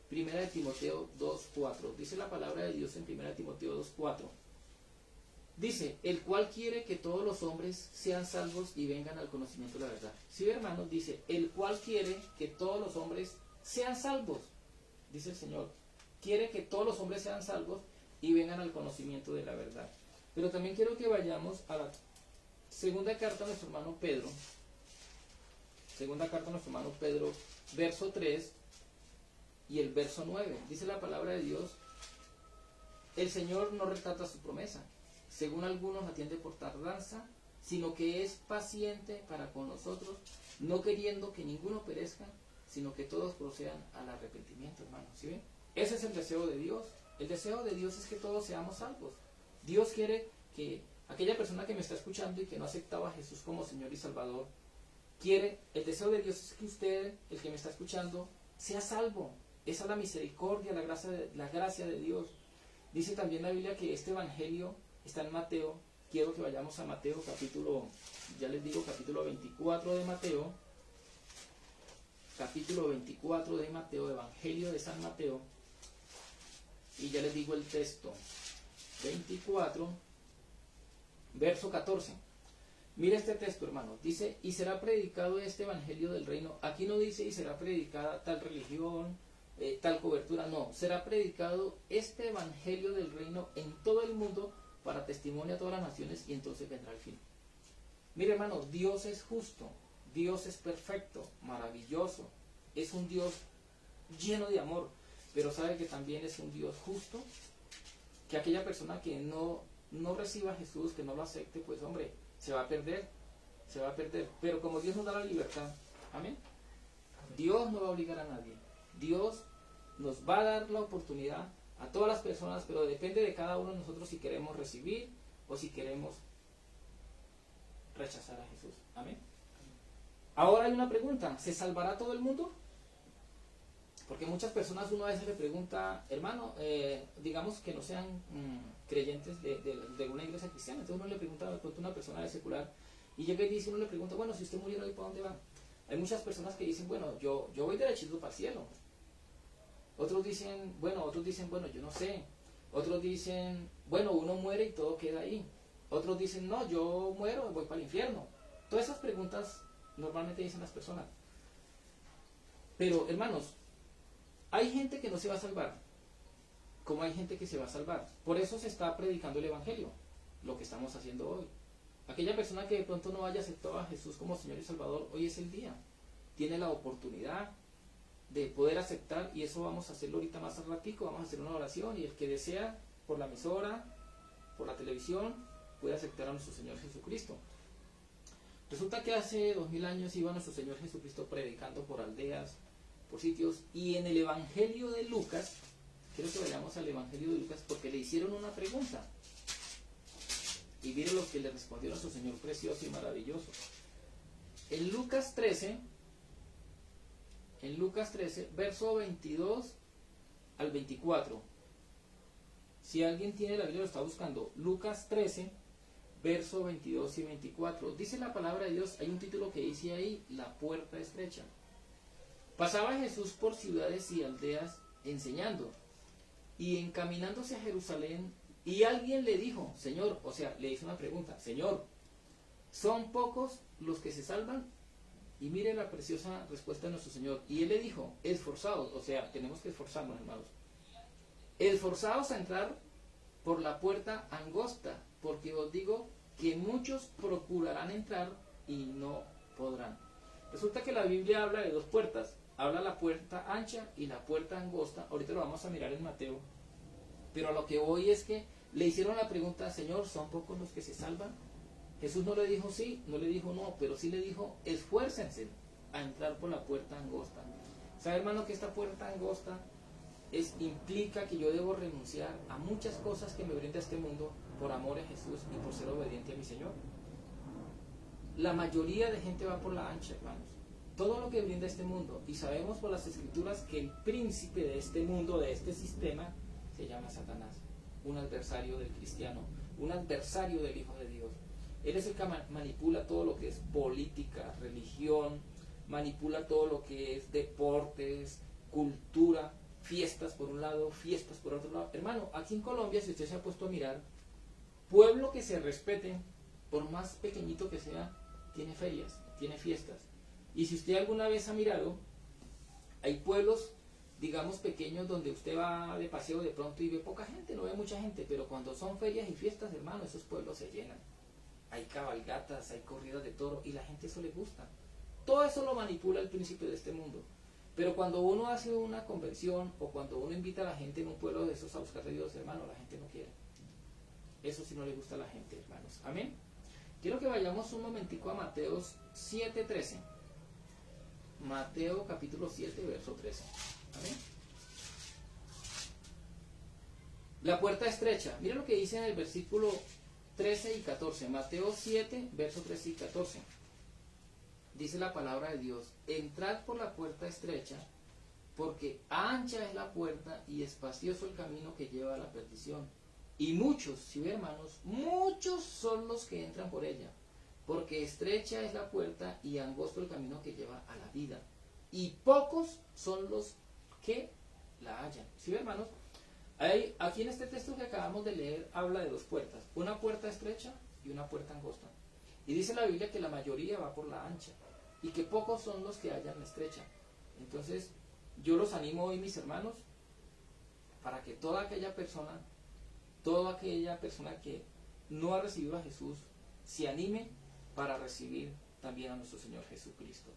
1 de Timoteo 2.4, dice la palabra de Dios en 1 de Timoteo 2.4. Dice, el cual quiere que todos los hombres sean salvos y vengan al conocimiento de la verdad. Sí, hermanos, dice, el cual quiere que todos los hombres sean salvos. Dice el Señor, quiere que todos los hombres sean salvos y vengan al conocimiento de la verdad. Pero también quiero que vayamos a la segunda carta a nuestro hermano Pedro. Segunda carta a nuestro hermano Pedro, verso 3 y el verso 9. Dice la palabra de Dios, el Señor no retrata su promesa, según algunos atiende por tardanza, sino que es paciente para con nosotros, no queriendo que ninguno perezca, sino que todos procedan al arrepentimiento, hermanos. ¿Sí ven? Ese es el deseo de Dios. El deseo de Dios es que todos seamos salvos. Dios quiere que aquella persona que me está escuchando y que no aceptaba a Jesús como Señor y Salvador, el deseo de Dios es que usted, el que me está escuchando, sea salvo. Esa es la misericordia, la gracia de Dios. Dice también la Biblia que este evangelio está en Mateo. Quiero que vayamos a Mateo capítulo 24 de Mateo. Capítulo 24 de Mateo, Evangelio de San Mateo. Y ya les digo el texto. 24, verso 14. Mira este texto, hermano. Dice, y será predicado este evangelio del reino. Aquí no dice, y será predicada tal religión, tal cobertura. No, será predicado este evangelio del reino en todo el mundo para testimonio a todas las naciones y entonces vendrá el fin. Mire, hermano, Dios es justo. Dios es perfecto, maravilloso. Es un Dios lleno de amor. Pero sabe que también es un Dios justo. Que aquella persona que no reciba a Jesús, que no lo acepte, pues hombre, se va a perder, pero como Dios nos da la libertad, amén, Dios no va a obligar a nadie, Dios nos va a dar la oportunidad a todas las personas, pero depende de cada uno de nosotros si queremos recibir o si queremos rechazar a Jesús, amén. Ahora hay una pregunta, ¿se salvará todo el mundo? Porque muchas personas uno a veces le pregunta, hermano, digamos que no sean creyentes de una iglesia cristiana, entonces uno le pregunta a una persona de secular, y llega y dice, uno le pregunta, bueno, si usted muriera hoy, ¿para dónde va? Hay muchas personas que dicen, bueno, yo voy derechito para el cielo. Otros dicen, bueno, yo no sé. Otros dicen, bueno, uno muere y todo queda ahí. Otros dicen, no, yo muero y voy para el infierno. Todas esas preguntas normalmente dicen las personas. Pero, hermanos, hay gente que no se va a salvar, como hay gente que se va a salvar. Por eso se está predicando el Evangelio, lo que estamos haciendo hoy. Aquella persona que de pronto no haya aceptado a Jesús como Señor y Salvador, hoy es el día. Tiene la oportunidad de poder aceptar, y eso vamos a hacerlo ahorita más al ratico, vamos a hacer una oración, y el que desea, por la emisora, por la televisión, puede aceptar a nuestro Señor Jesucristo. Resulta que hace 2000 años iba nuestro Señor Jesucristo predicando por aldeas, por sitios, y en el Evangelio de Lucas, quiero que vayamos al Evangelio de Lucas, porque le hicieron una pregunta, y miren lo que le respondió nuestro Señor precioso y maravilloso. En Lucas 13, verso 22 al 24, si alguien tiene la Biblia lo está buscando, Lucas 13, verso 22 y 24, dice la palabra de Dios, hay un título que dice ahí, la puerta estrecha. Pasaba Jesús por ciudades y aldeas enseñando, y encaminándose a Jerusalén, y alguien le dijo, Señor, o sea, le hizo una pregunta, Señor, ¿son pocos los que se salvan? Y mire la preciosa respuesta de nuestro Señor. Y Él le dijo, esforzados, o sea, tenemos que esforzarnos, hermanos, esforzados a entrar por la puerta angosta, porque os digo que muchos procurarán entrar y no podrán. Resulta que la Biblia habla de dos puertas. Habla la puerta ancha y la puerta angosta. Ahorita lo vamos a mirar en Mateo. Pero a lo que voy es que le hicieron la pregunta, Señor, ¿son pocos los que se salvan? Jesús no le dijo sí, no le dijo no, pero sí le dijo, esfuércense a entrar por la puerta angosta. ¿Sabe, hermano, que esta puerta angosta implica que yo debo renunciar a muchas cosas que me brinda este mundo por amor a Jesús y por ser obediente a mi Señor? La mayoría de gente va por la ancha, hermanos. Todo lo que brinda este mundo, y sabemos por las Escrituras que el príncipe de este mundo, de este sistema, se llama Satanás, un adversario del cristiano, un adversario del Hijo de Dios. Él es el que manipula todo lo que es política, religión, manipula todo lo que es deportes, cultura, fiestas por un lado, fiestas por otro lado. Hermano, aquí en Colombia, si usted se ha puesto a mirar, pueblo que se respete, por más pequeñito que sea, tiene ferias, tiene fiestas. Y si usted alguna vez ha mirado, hay pueblos, digamos, pequeños donde usted va de paseo de pronto y ve poca gente, no ve mucha gente, pero cuando son ferias y fiestas, hermano, esos pueblos se llenan. Hay cabalgatas, hay corridas de toro y la gente eso le gusta. Todo eso lo manipula el príncipe de este mundo. Pero cuando uno hace una convención o cuando uno invita a la gente en un pueblo de esos a buscar a Dios, hermano, la gente no quiere. Eso sí no le gusta a la gente, hermanos. Amén. Quiero que vayamos un momentico a Mateo 7:13. Mateo capítulo 7, verso 13. Amén. La puerta estrecha. Mira lo que dice en el versículo 13 y 14. Mateo 7, verso 13 y 14. Dice la palabra de Dios, entrad por la puerta estrecha, porque ancha es la puerta y espacioso el camino que lleva a la perdición. Y muchos, si ve hermanos, muchos son los que entran por ella, porque estrecha es la puerta y angosto el camino que lleva a la vida. Y pocos son los que la hallan. Si ve hermanos, aquí en este texto que acabamos de leer habla de dos puertas, una puerta estrecha y una puerta angosta. Y dice la Biblia que la mayoría va por la ancha y que pocos son los que hallan la estrecha. Entonces, yo los animo hoy, mis hermanos, para que toda aquella persona que no ha recibido a Jesús, se anime para recibir también a nuestro Señor Jesucristo.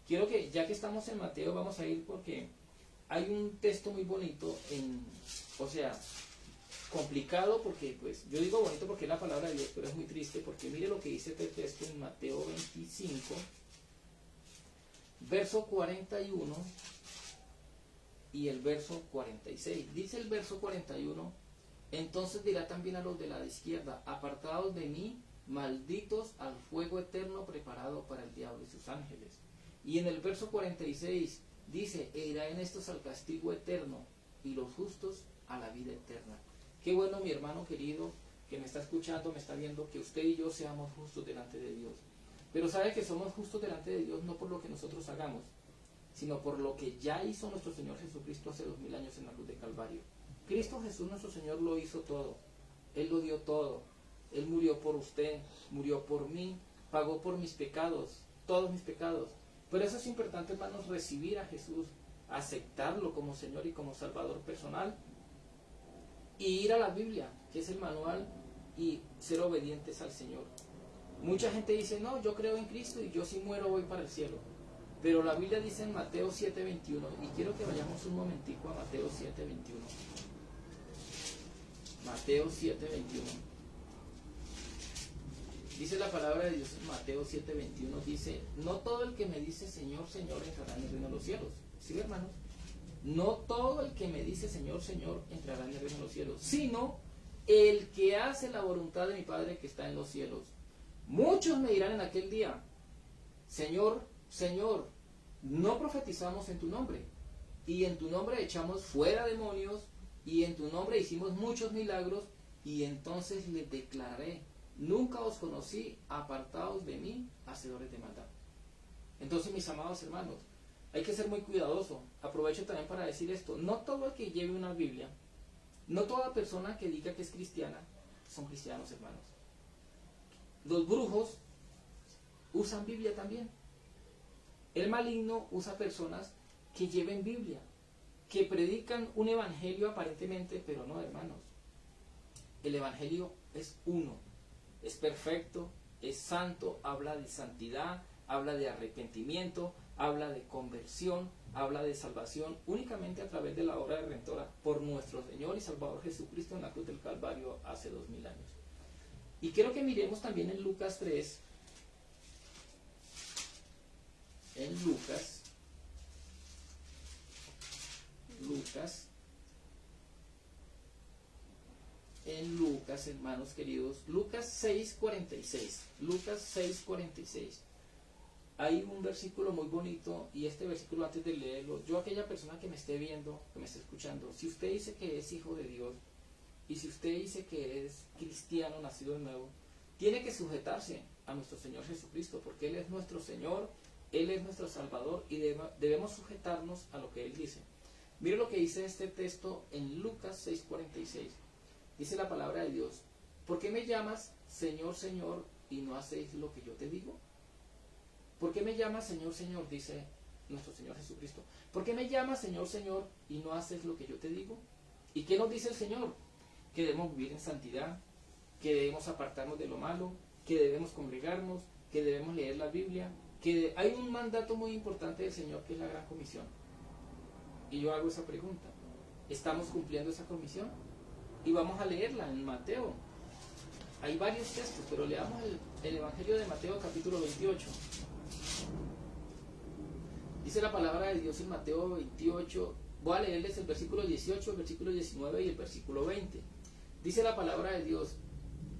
Quiero que, ya que estamos en Mateo, vamos a ir porque hay un texto muy bonito, complicado porque, pues, yo digo bonito porque es la palabra de Dios, pero es muy triste porque mire lo que dice este texto en Mateo 25, verso 41 y el verso 46. Dice el verso 41: entonces dirá también a los de la izquierda, apartados de mí, malditos al fuego eterno preparado para el diablo y sus ángeles. Y en el verso 46 dice, e irá en estos al castigo eterno y los justos a la vida eterna. Qué bueno, mi hermano querido, que me está escuchando, me está viendo, que usted y yo seamos justos delante de Dios. Pero sabe que somos justos delante de Dios no por lo que nosotros hagamos, sino por lo que ya hizo nuestro Señor Jesucristo hace 2000 años en la cruz de Calvario. Cristo Jesús nuestro Señor lo hizo todo, Él lo dio todo, Él murió por usted, murió por mí, pagó por mis pecados, todos mis pecados. Por eso es importante, hermanos, recibir a Jesús, aceptarlo como Señor y como Salvador personal, y ir a la Biblia, que es el manual, y ser obedientes al Señor. Mucha gente dice, no, yo creo en Cristo y yo si muero voy para el cielo. Pero la Biblia dice en Mateo 7:21, y quiero que vayamos un momentico a Mateo 7:21. Mateo 7:21. Dice la palabra de Dios en Mateo 7:21, dice, no todo el que me dice Señor, Señor entrará en el reino de los cielos. ¿Sí, hermanos? No todo el que me dice Señor, Señor entrará en el reino de los cielos, sino el que hace la voluntad de mi Padre que está en los cielos. Muchos me dirán en aquel día, Señor, Señor, no profetizamos en tu nombre, y en tu nombre echamos fuera demonios, y en tu nombre hicimos muchos milagros, y entonces les declararé, nunca os conocí, apartados de mí, hacedores de maldad. Entonces, mis amados hermanos, hay que ser muy cuidadoso. Aprovecho también para decir esto, no todo el que lleve una Biblia, no toda persona que diga que es cristiana, son cristianos, hermanos. Los brujos usan Biblia también. El maligno usa personas que lleven Biblia, que predican un evangelio aparentemente, pero no, hermanos. El evangelio es uno, es perfecto, es santo, habla de santidad, habla de arrepentimiento, habla de conversión, habla de salvación únicamente a través de la obra redentora por nuestro Señor y Salvador Jesucristo en la cruz del Calvario hace 2000 años. Y quiero que miremos también en Lucas 3, en Lucas, hermanos queridos, Lucas 6:46. Lucas 6:46. Hay un versículo muy bonito, y este versículo, antes de leerlo, yo, aquella persona que me esté viendo, que me esté escuchando, si usted dice que es hijo de Dios, y si usted dice que es cristiano, nacido de nuevo, tiene que sujetarse a nuestro Señor Jesucristo, porque Él es nuestro Señor, Él es nuestro Salvador, y debemos sujetarnos a lo que Él dice. Mire lo que dice este texto en Lucas 6:46. Dice la palabra de Dios, ¿por qué me llamas Señor, Señor, y no hacéis lo que yo te digo? ¿Por qué me llamas Señor, Señor? Dice nuestro Señor Jesucristo. ¿Por qué me llamas Señor, Señor, y no haces lo que yo te digo? ¿Y qué nos dice el Señor? Que debemos vivir en santidad, que debemos apartarnos de lo malo, que debemos congregarnos, que debemos leer la Biblia, que hay un mandato muy importante del Señor, que es la gran comisión. Y yo hago esa pregunta, ¿estamos cumpliendo esa comisión? Y vamos a leerla en Mateo. Hay varios textos, pero leamos el Evangelio de Mateo capítulo 28. Dice la palabra de Dios en Mateo 28, voy a leerles el versículo 18, el versículo 19 y el versículo 20. Dice la palabra de Dios,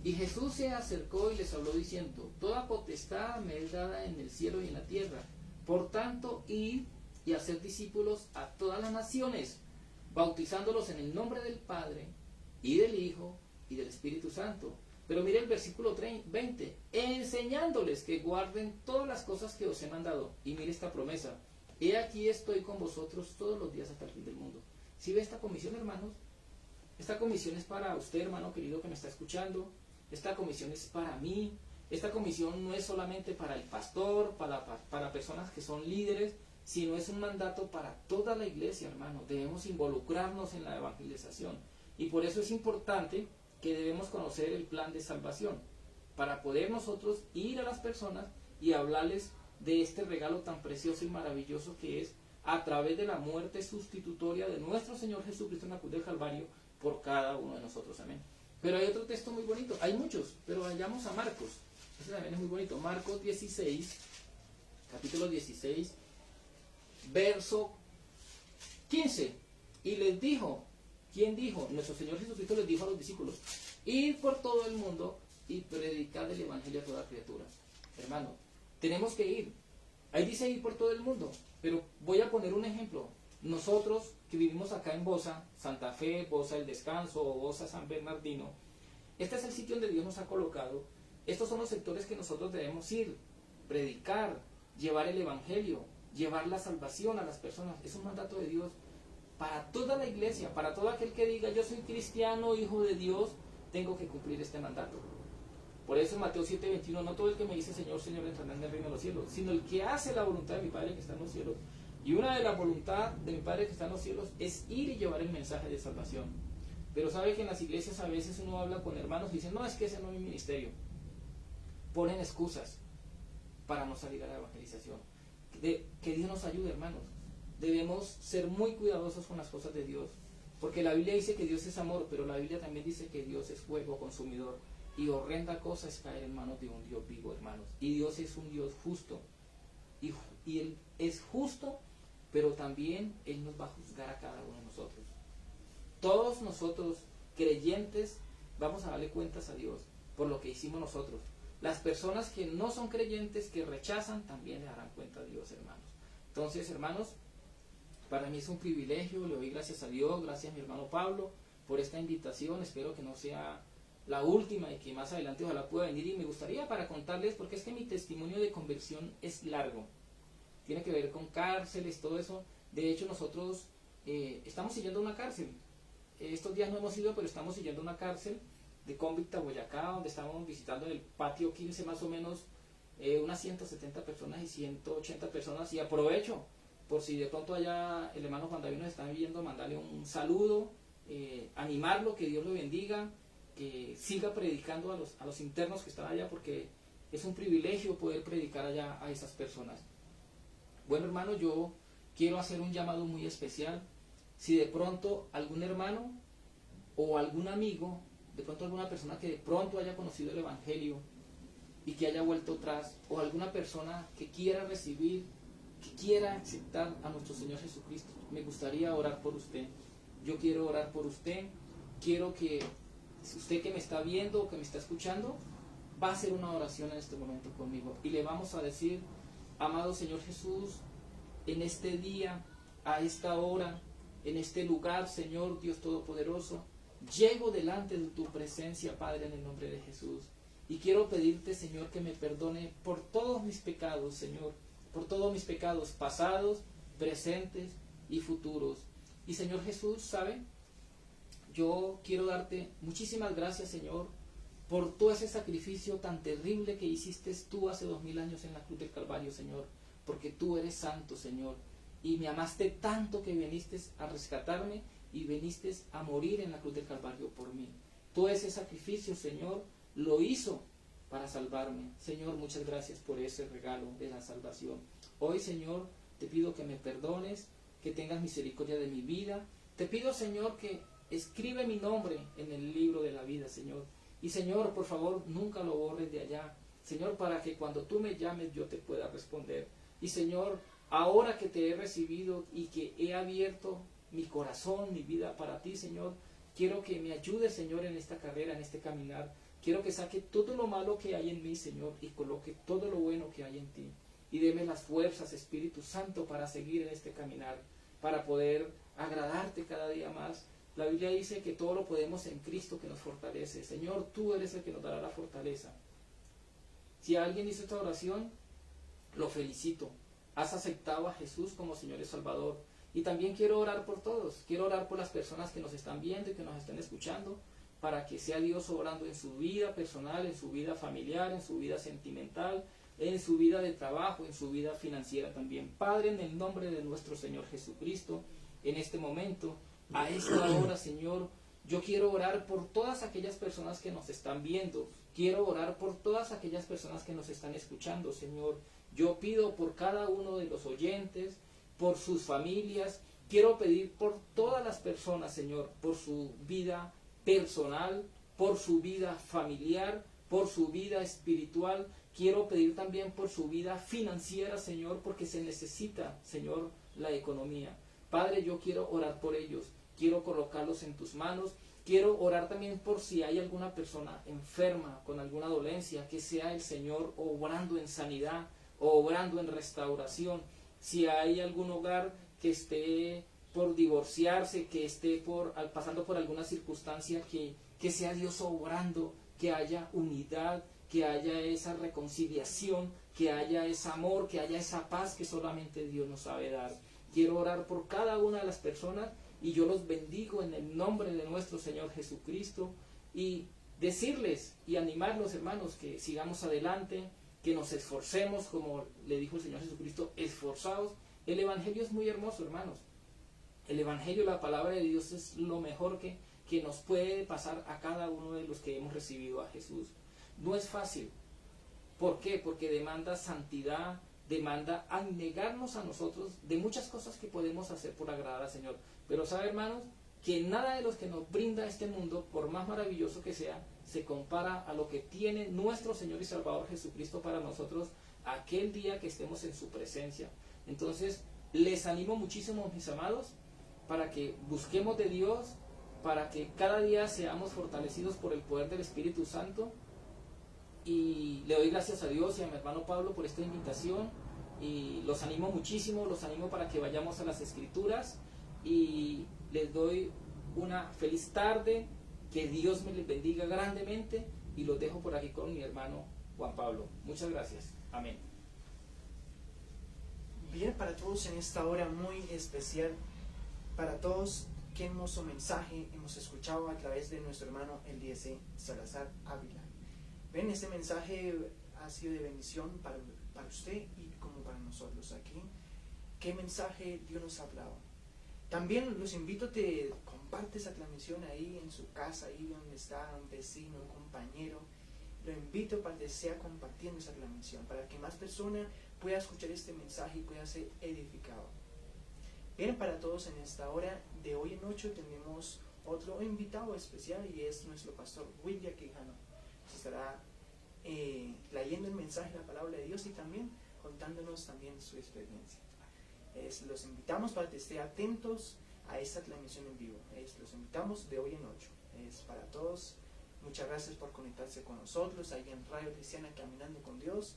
y Jesús se acercó y les habló diciendo, toda potestad me es dada en el cielo y en la tierra. Por tanto, id y hacer discípulos a todas las naciones, bautizándolos en el nombre del Padre y del Hijo y del Espíritu Santo. Pero mire el versículo 20, enseñándoles que guarden todas las cosas que os he mandado. Y mire esta promesa, he aquí estoy con vosotros todos los días hasta el fin del mundo. ¿Sí ve esta comisión, hermanos? Esta comisión es para usted, hermano querido, que me está escuchando. Esta comisión es para mí. Esta comisión no es solamente para el pastor, para personas que son líderes, sino es un mandato para toda la iglesia, hermano. Debemos involucrarnos en la evangelización. Y por eso es importante que debemos conocer el plan de salvación, para poder nosotros ir a las personas y hablarles de este regalo tan precioso y maravilloso que es a través de la muerte sustitutoria de nuestro Señor Jesucristo en la cruz del Calvario por cada uno de nosotros. Amén. Pero hay otro texto muy bonito, hay muchos, pero vayamos a Marcos. Este también es muy bonito. Marcos 16, capítulo 16, verso 15. Y les dijo, ¿quién dijo? Nuestro Señor Jesucristo les dijo a los discípulos, id por todo el mundo y predicad el evangelio a toda criatura. Hermano, tenemos que ir. Ahí dice ir por todo el mundo, pero voy a poner un ejemplo. Nosotros que vivimos acá en Bosa, Santa Fe, Bosa el Descanso o Bosa San Bernardino, este es el sitio donde Dios nos ha colocado. Estos son los sectores que nosotros debemos ir, predicar, llevar el evangelio, llevar la salvación a las personas. Es un mandato de Dios para toda la iglesia, para todo aquel que diga yo soy cristiano, hijo de Dios, tengo que cumplir este mandato. Por eso en Mateo 7:21, no todo el que me dice Señor, Señor entrará en el reino de los cielos, sino el que hace la voluntad de mi Padre que está en los cielos. Y una de las voluntades de mi Padre que está en los cielos es ir y llevar el mensaje de salvación. Pero sabe que en las iglesias a veces uno habla con hermanos y dice, no, es que ese no es mi ministerio. Ponen excusas para no salir a la evangelización. Que Dios nos ayude, hermanos. Debemos ser muy cuidadosos con las cosas de Dios, porque la Biblia dice que Dios es amor, pero la Biblia también dice que Dios es fuego consumidor, y horrenda cosa es caer en manos de un Dios vivo, hermanos. Y Dios es un Dios justo, y Él es justo, pero también Él nos va a juzgar a cada uno de nosotros. Todos nosotros, creyentes, vamos a darle cuentas a Dios por lo que hicimos nosotros. Las personas que no son creyentes, que rechazan, también le darán cuenta a Dios, hermanos. Entonces, hermanos, para mí es un privilegio, le doy gracias a Dios, gracias a mi hermano Pablo por esta invitación. Espero que no sea la última y que más adelante ojalá pueda venir. Y me gustaría para contarles, porque es que mi testimonio de conversión es largo. Tiene que ver con cárceles, todo eso. De hecho, nosotros estamos siguiendo una cárcel. Estos días no hemos ido, pero estamos siguiendo una cárcel de Convicta, Boyacá, donde estamos visitando en el patio 15 más o menos unas 170 personas y 180 personas. Y aprovecho, por si de pronto allá el hermano Juan David nos está viendo, mandarle un saludo, animarlo, que Dios lo bendiga, que siga predicando a los internos que están allá, porque es un privilegio poder predicar allá a esas personas. Bueno, hermano, yo quiero hacer un llamado muy especial. Si de pronto algún hermano o algún amigo, de pronto alguna persona que de pronto haya conocido el Evangelio y que haya vuelto atrás, o alguna persona que quiera recibir, que quiera aceptar a nuestro Señor Jesucristo, me gustaría orar por usted. Yo quiero orar por usted. Quiero que usted que me está viendo o que me está escuchando, va a hacer una oración en este momento conmigo. Y le vamos a decir, amado Señor Jesús, en este día, a esta hora, en este lugar, Señor Dios Todopoderoso, llego delante de tu presencia, Padre, en el nombre de Jesús. Y quiero pedirte, Señor, que me perdone por todos mis pecados, Señor, por todos mis pecados pasados, presentes y futuros. Y Señor Jesús, ¿sabe? Yo quiero darte muchísimas gracias, Señor, por todo ese sacrificio tan terrible que hiciste tú hace 2000 años en la cruz del Calvario, Señor, porque tú eres santo, Señor, y me amaste tanto que viniste a rescatarme y viniste a morir en la cruz del Calvario por mí. Todo ese sacrificio, Señor, lo hizo para salvarme. Señor, muchas gracias por ese regalo de la salvación. Hoy, Señor, te pido que me perdones, que tengas misericordia de mi vida. Te pido, Señor, que escribe mi nombre en el libro de la vida, Señor. Y, Señor, por favor, nunca lo borres de allá. Señor, para que cuando tú me llames yo te pueda responder. Y, Señor, ahora que te he recibido y que he abierto mi corazón, mi vida para ti, Señor, quiero que me ayudes, Señor, en esta carrera, en este caminar. Quiero que saque todo lo malo que hay en mí, Señor, y coloque todo lo bueno que hay en ti. y deme las fuerzas, Espíritu Santo, para seguir en este caminar, para poder agradarte cada día más. La Biblia dice que todo lo podemos en Cristo que nos fortalece. Señor, tú eres el que nos dará la fortaleza. Si alguien hizo esta oración, lo felicito. Has aceptado a Jesús como Señor y Salvador. Y también quiero orar por todos. Quiero orar por las personas que nos están viendo y que nos están escuchando, para que sea Dios obrando en su vida personal, en su vida familiar, en su vida sentimental, en su vida de trabajo, en su vida financiera también. Padre, en el nombre de nuestro Señor Jesucristo, en este momento, a esta hora, Señor, yo quiero orar por todas aquellas personas que nos están viendo. Quiero orar por todas aquellas personas que nos están escuchando, Señor. Yo pido por cada uno de los oyentes, por sus familias. Quiero pedir por todas las personas, Señor, por su vida personal, por su vida familiar, por su vida espiritual. Quiero pedir también por su vida financiera, Señor, porque se necesita, Señor, la economía. Padre, yo quiero orar por ellos. Quiero colocarlos en tus manos. Quiero orar también por si hay alguna persona enferma con alguna dolencia, que sea el Señor obrando en sanidad, obrando en restauración. Si hay algún hogar que esté por divorciarse, que esté pasando por alguna circunstancia, que sea Dios obrando, que haya unidad, que haya esa reconciliación, que haya ese amor, que haya esa paz que solamente Dios nos sabe dar. Quiero orar por cada una de las personas y yo los bendigo en el nombre de nuestro Señor Jesucristo, y decirles y animarlos, hermanos, que sigamos adelante, que nos esforcemos, como le dijo el Señor Jesucristo, esforzados. El Evangelio es muy hermoso, hermanos. El Evangelio, la palabra de Dios, es lo mejor que nos puede pasar a cada uno de los que hemos recibido a Jesús. No es fácil. ¿Por qué? Porque demanda santidad, demanda anegarnos a nosotros de muchas cosas que podemos hacer por agradar al Señor. Pero sabe, hermanos, que nada de los que nos brinda este mundo, por más maravilloso que sea, se compara a lo que tiene nuestro Señor y Salvador Jesucristo para nosotros aquel día que estemos en su presencia. Entonces, les animo muchísimo, mis amados, para que busquemos de Dios, para que cada día seamos fortalecidos por el poder del Espíritu Santo. Y le doy gracias a Dios y a mi hermano Pablo por esta invitación, y los animo muchísimo, los animo para que vayamos a las Escrituras, y les doy una feliz tarde, que Dios me les bendiga grandemente, y los dejo por aquí con mi hermano Juan Pablo. Muchas gracias. Amén. Bien, para todos en esta hora muy especial, para todos, qué hermoso mensaje hemos escuchado a través de nuestro hermano Eliezer Salazar Ávila. Ven, este mensaje ha sido de bendición para usted y como para nosotros aquí. ¿Qué mensaje Dios nos ha hablado? También los invito a que comparte esa transmisión ahí en su casa, ahí donde está un vecino, un compañero. Lo invito para que sea compartiendo esa transmisión, para que más personas puedan escuchar este mensaje y puedan ser edificados. Bien, para todos en esta hora de hoy en 8 tenemos otro invitado especial, y es nuestro pastor William Quijano. Se estará leyendo el mensaje, la palabra de Dios, y también contándonos también su experiencia. Los invitamos para que estén atentos a esta transmisión en vivo. Los invitamos de hoy en 8. Es para todos. Muchas gracias por conectarse con nosotros ahí en Radio Cristiana Caminando con Dios,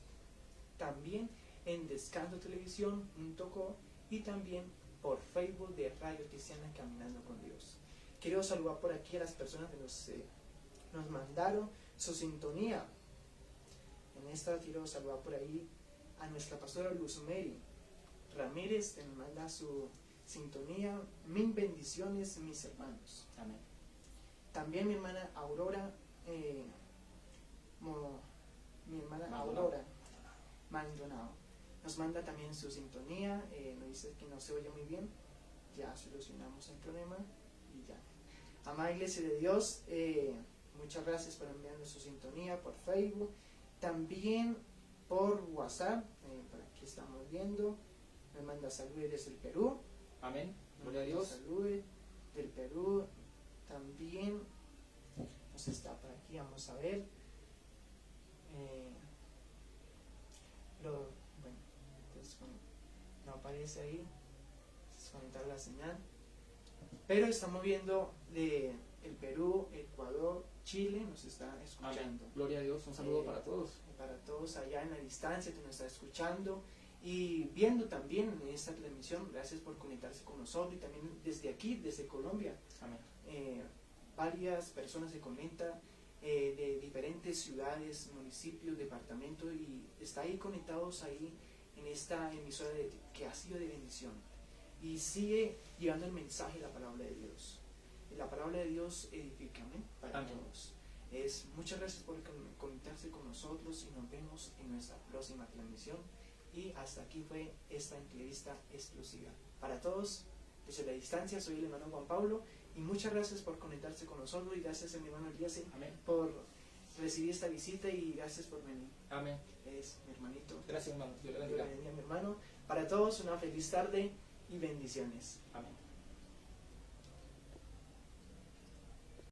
también en descansotelevisión.co y también por Facebook de Radio Cristiana Caminando con Dios. Quiero saludar por aquí a las personas que nos mandaron su sintonía. En esta quiero saludar por ahí a nuestra pastora Luzmeri Ramírez, que nos manda su sintonía. Mil bendiciones, mis hermanos. Amén. También mi hermana Aurora Aurora Maldonado nos manda también su sintonía. Nos dice que no se oye muy bien. Ya solucionamos el problema y ya. Amada Iglesia de Dios, muchas gracias por enviarnos su sintonía por Facebook, también por WhatsApp. Por aquí estamos viendo. Me manda saludos desde el Perú. Amén. Gloria a Dios. Saludos del Perú. También nos está por aquí, vamos a ver. Bueno, no aparece ahí, desconectar la señal. Pero estamos viendo de el Perú, Ecuador, Chile, nos está escuchando. Amén. Gloria a Dios. Un saludo para todos. Para todos allá en la distancia que nos está escuchando. y viendo también esta transmisión. Gracias por conectarse con nosotros, y también desde aquí, desde Colombia. Amén. Varias personas se conectan de diferentes ciudades, municipios, departamentos, y está ahí conectados ahí en esta emisora que ha sido de bendición, y sigue llevando el mensaje de la palabra de Dios. Y la palabra de Dios edifica, amén, para Amén. todos. Muchas gracias por conectarse con nosotros, y nos vemos en nuestra próxima transmisión. Y hasta aquí fue esta entrevista exclusiva para todos desde la distancia. Soy el hermano Juan Pablo, y muchas gracias por conectarse con nosotros, y gracias a mi hermano Elías por recibir esta visita, y gracias por venir. Amén. Es mi hermanito. Gracias, hermano. Dios le Dios bendiga. le bendiga, mi hermano. Para todos una feliz tarde y bendiciones. Amén.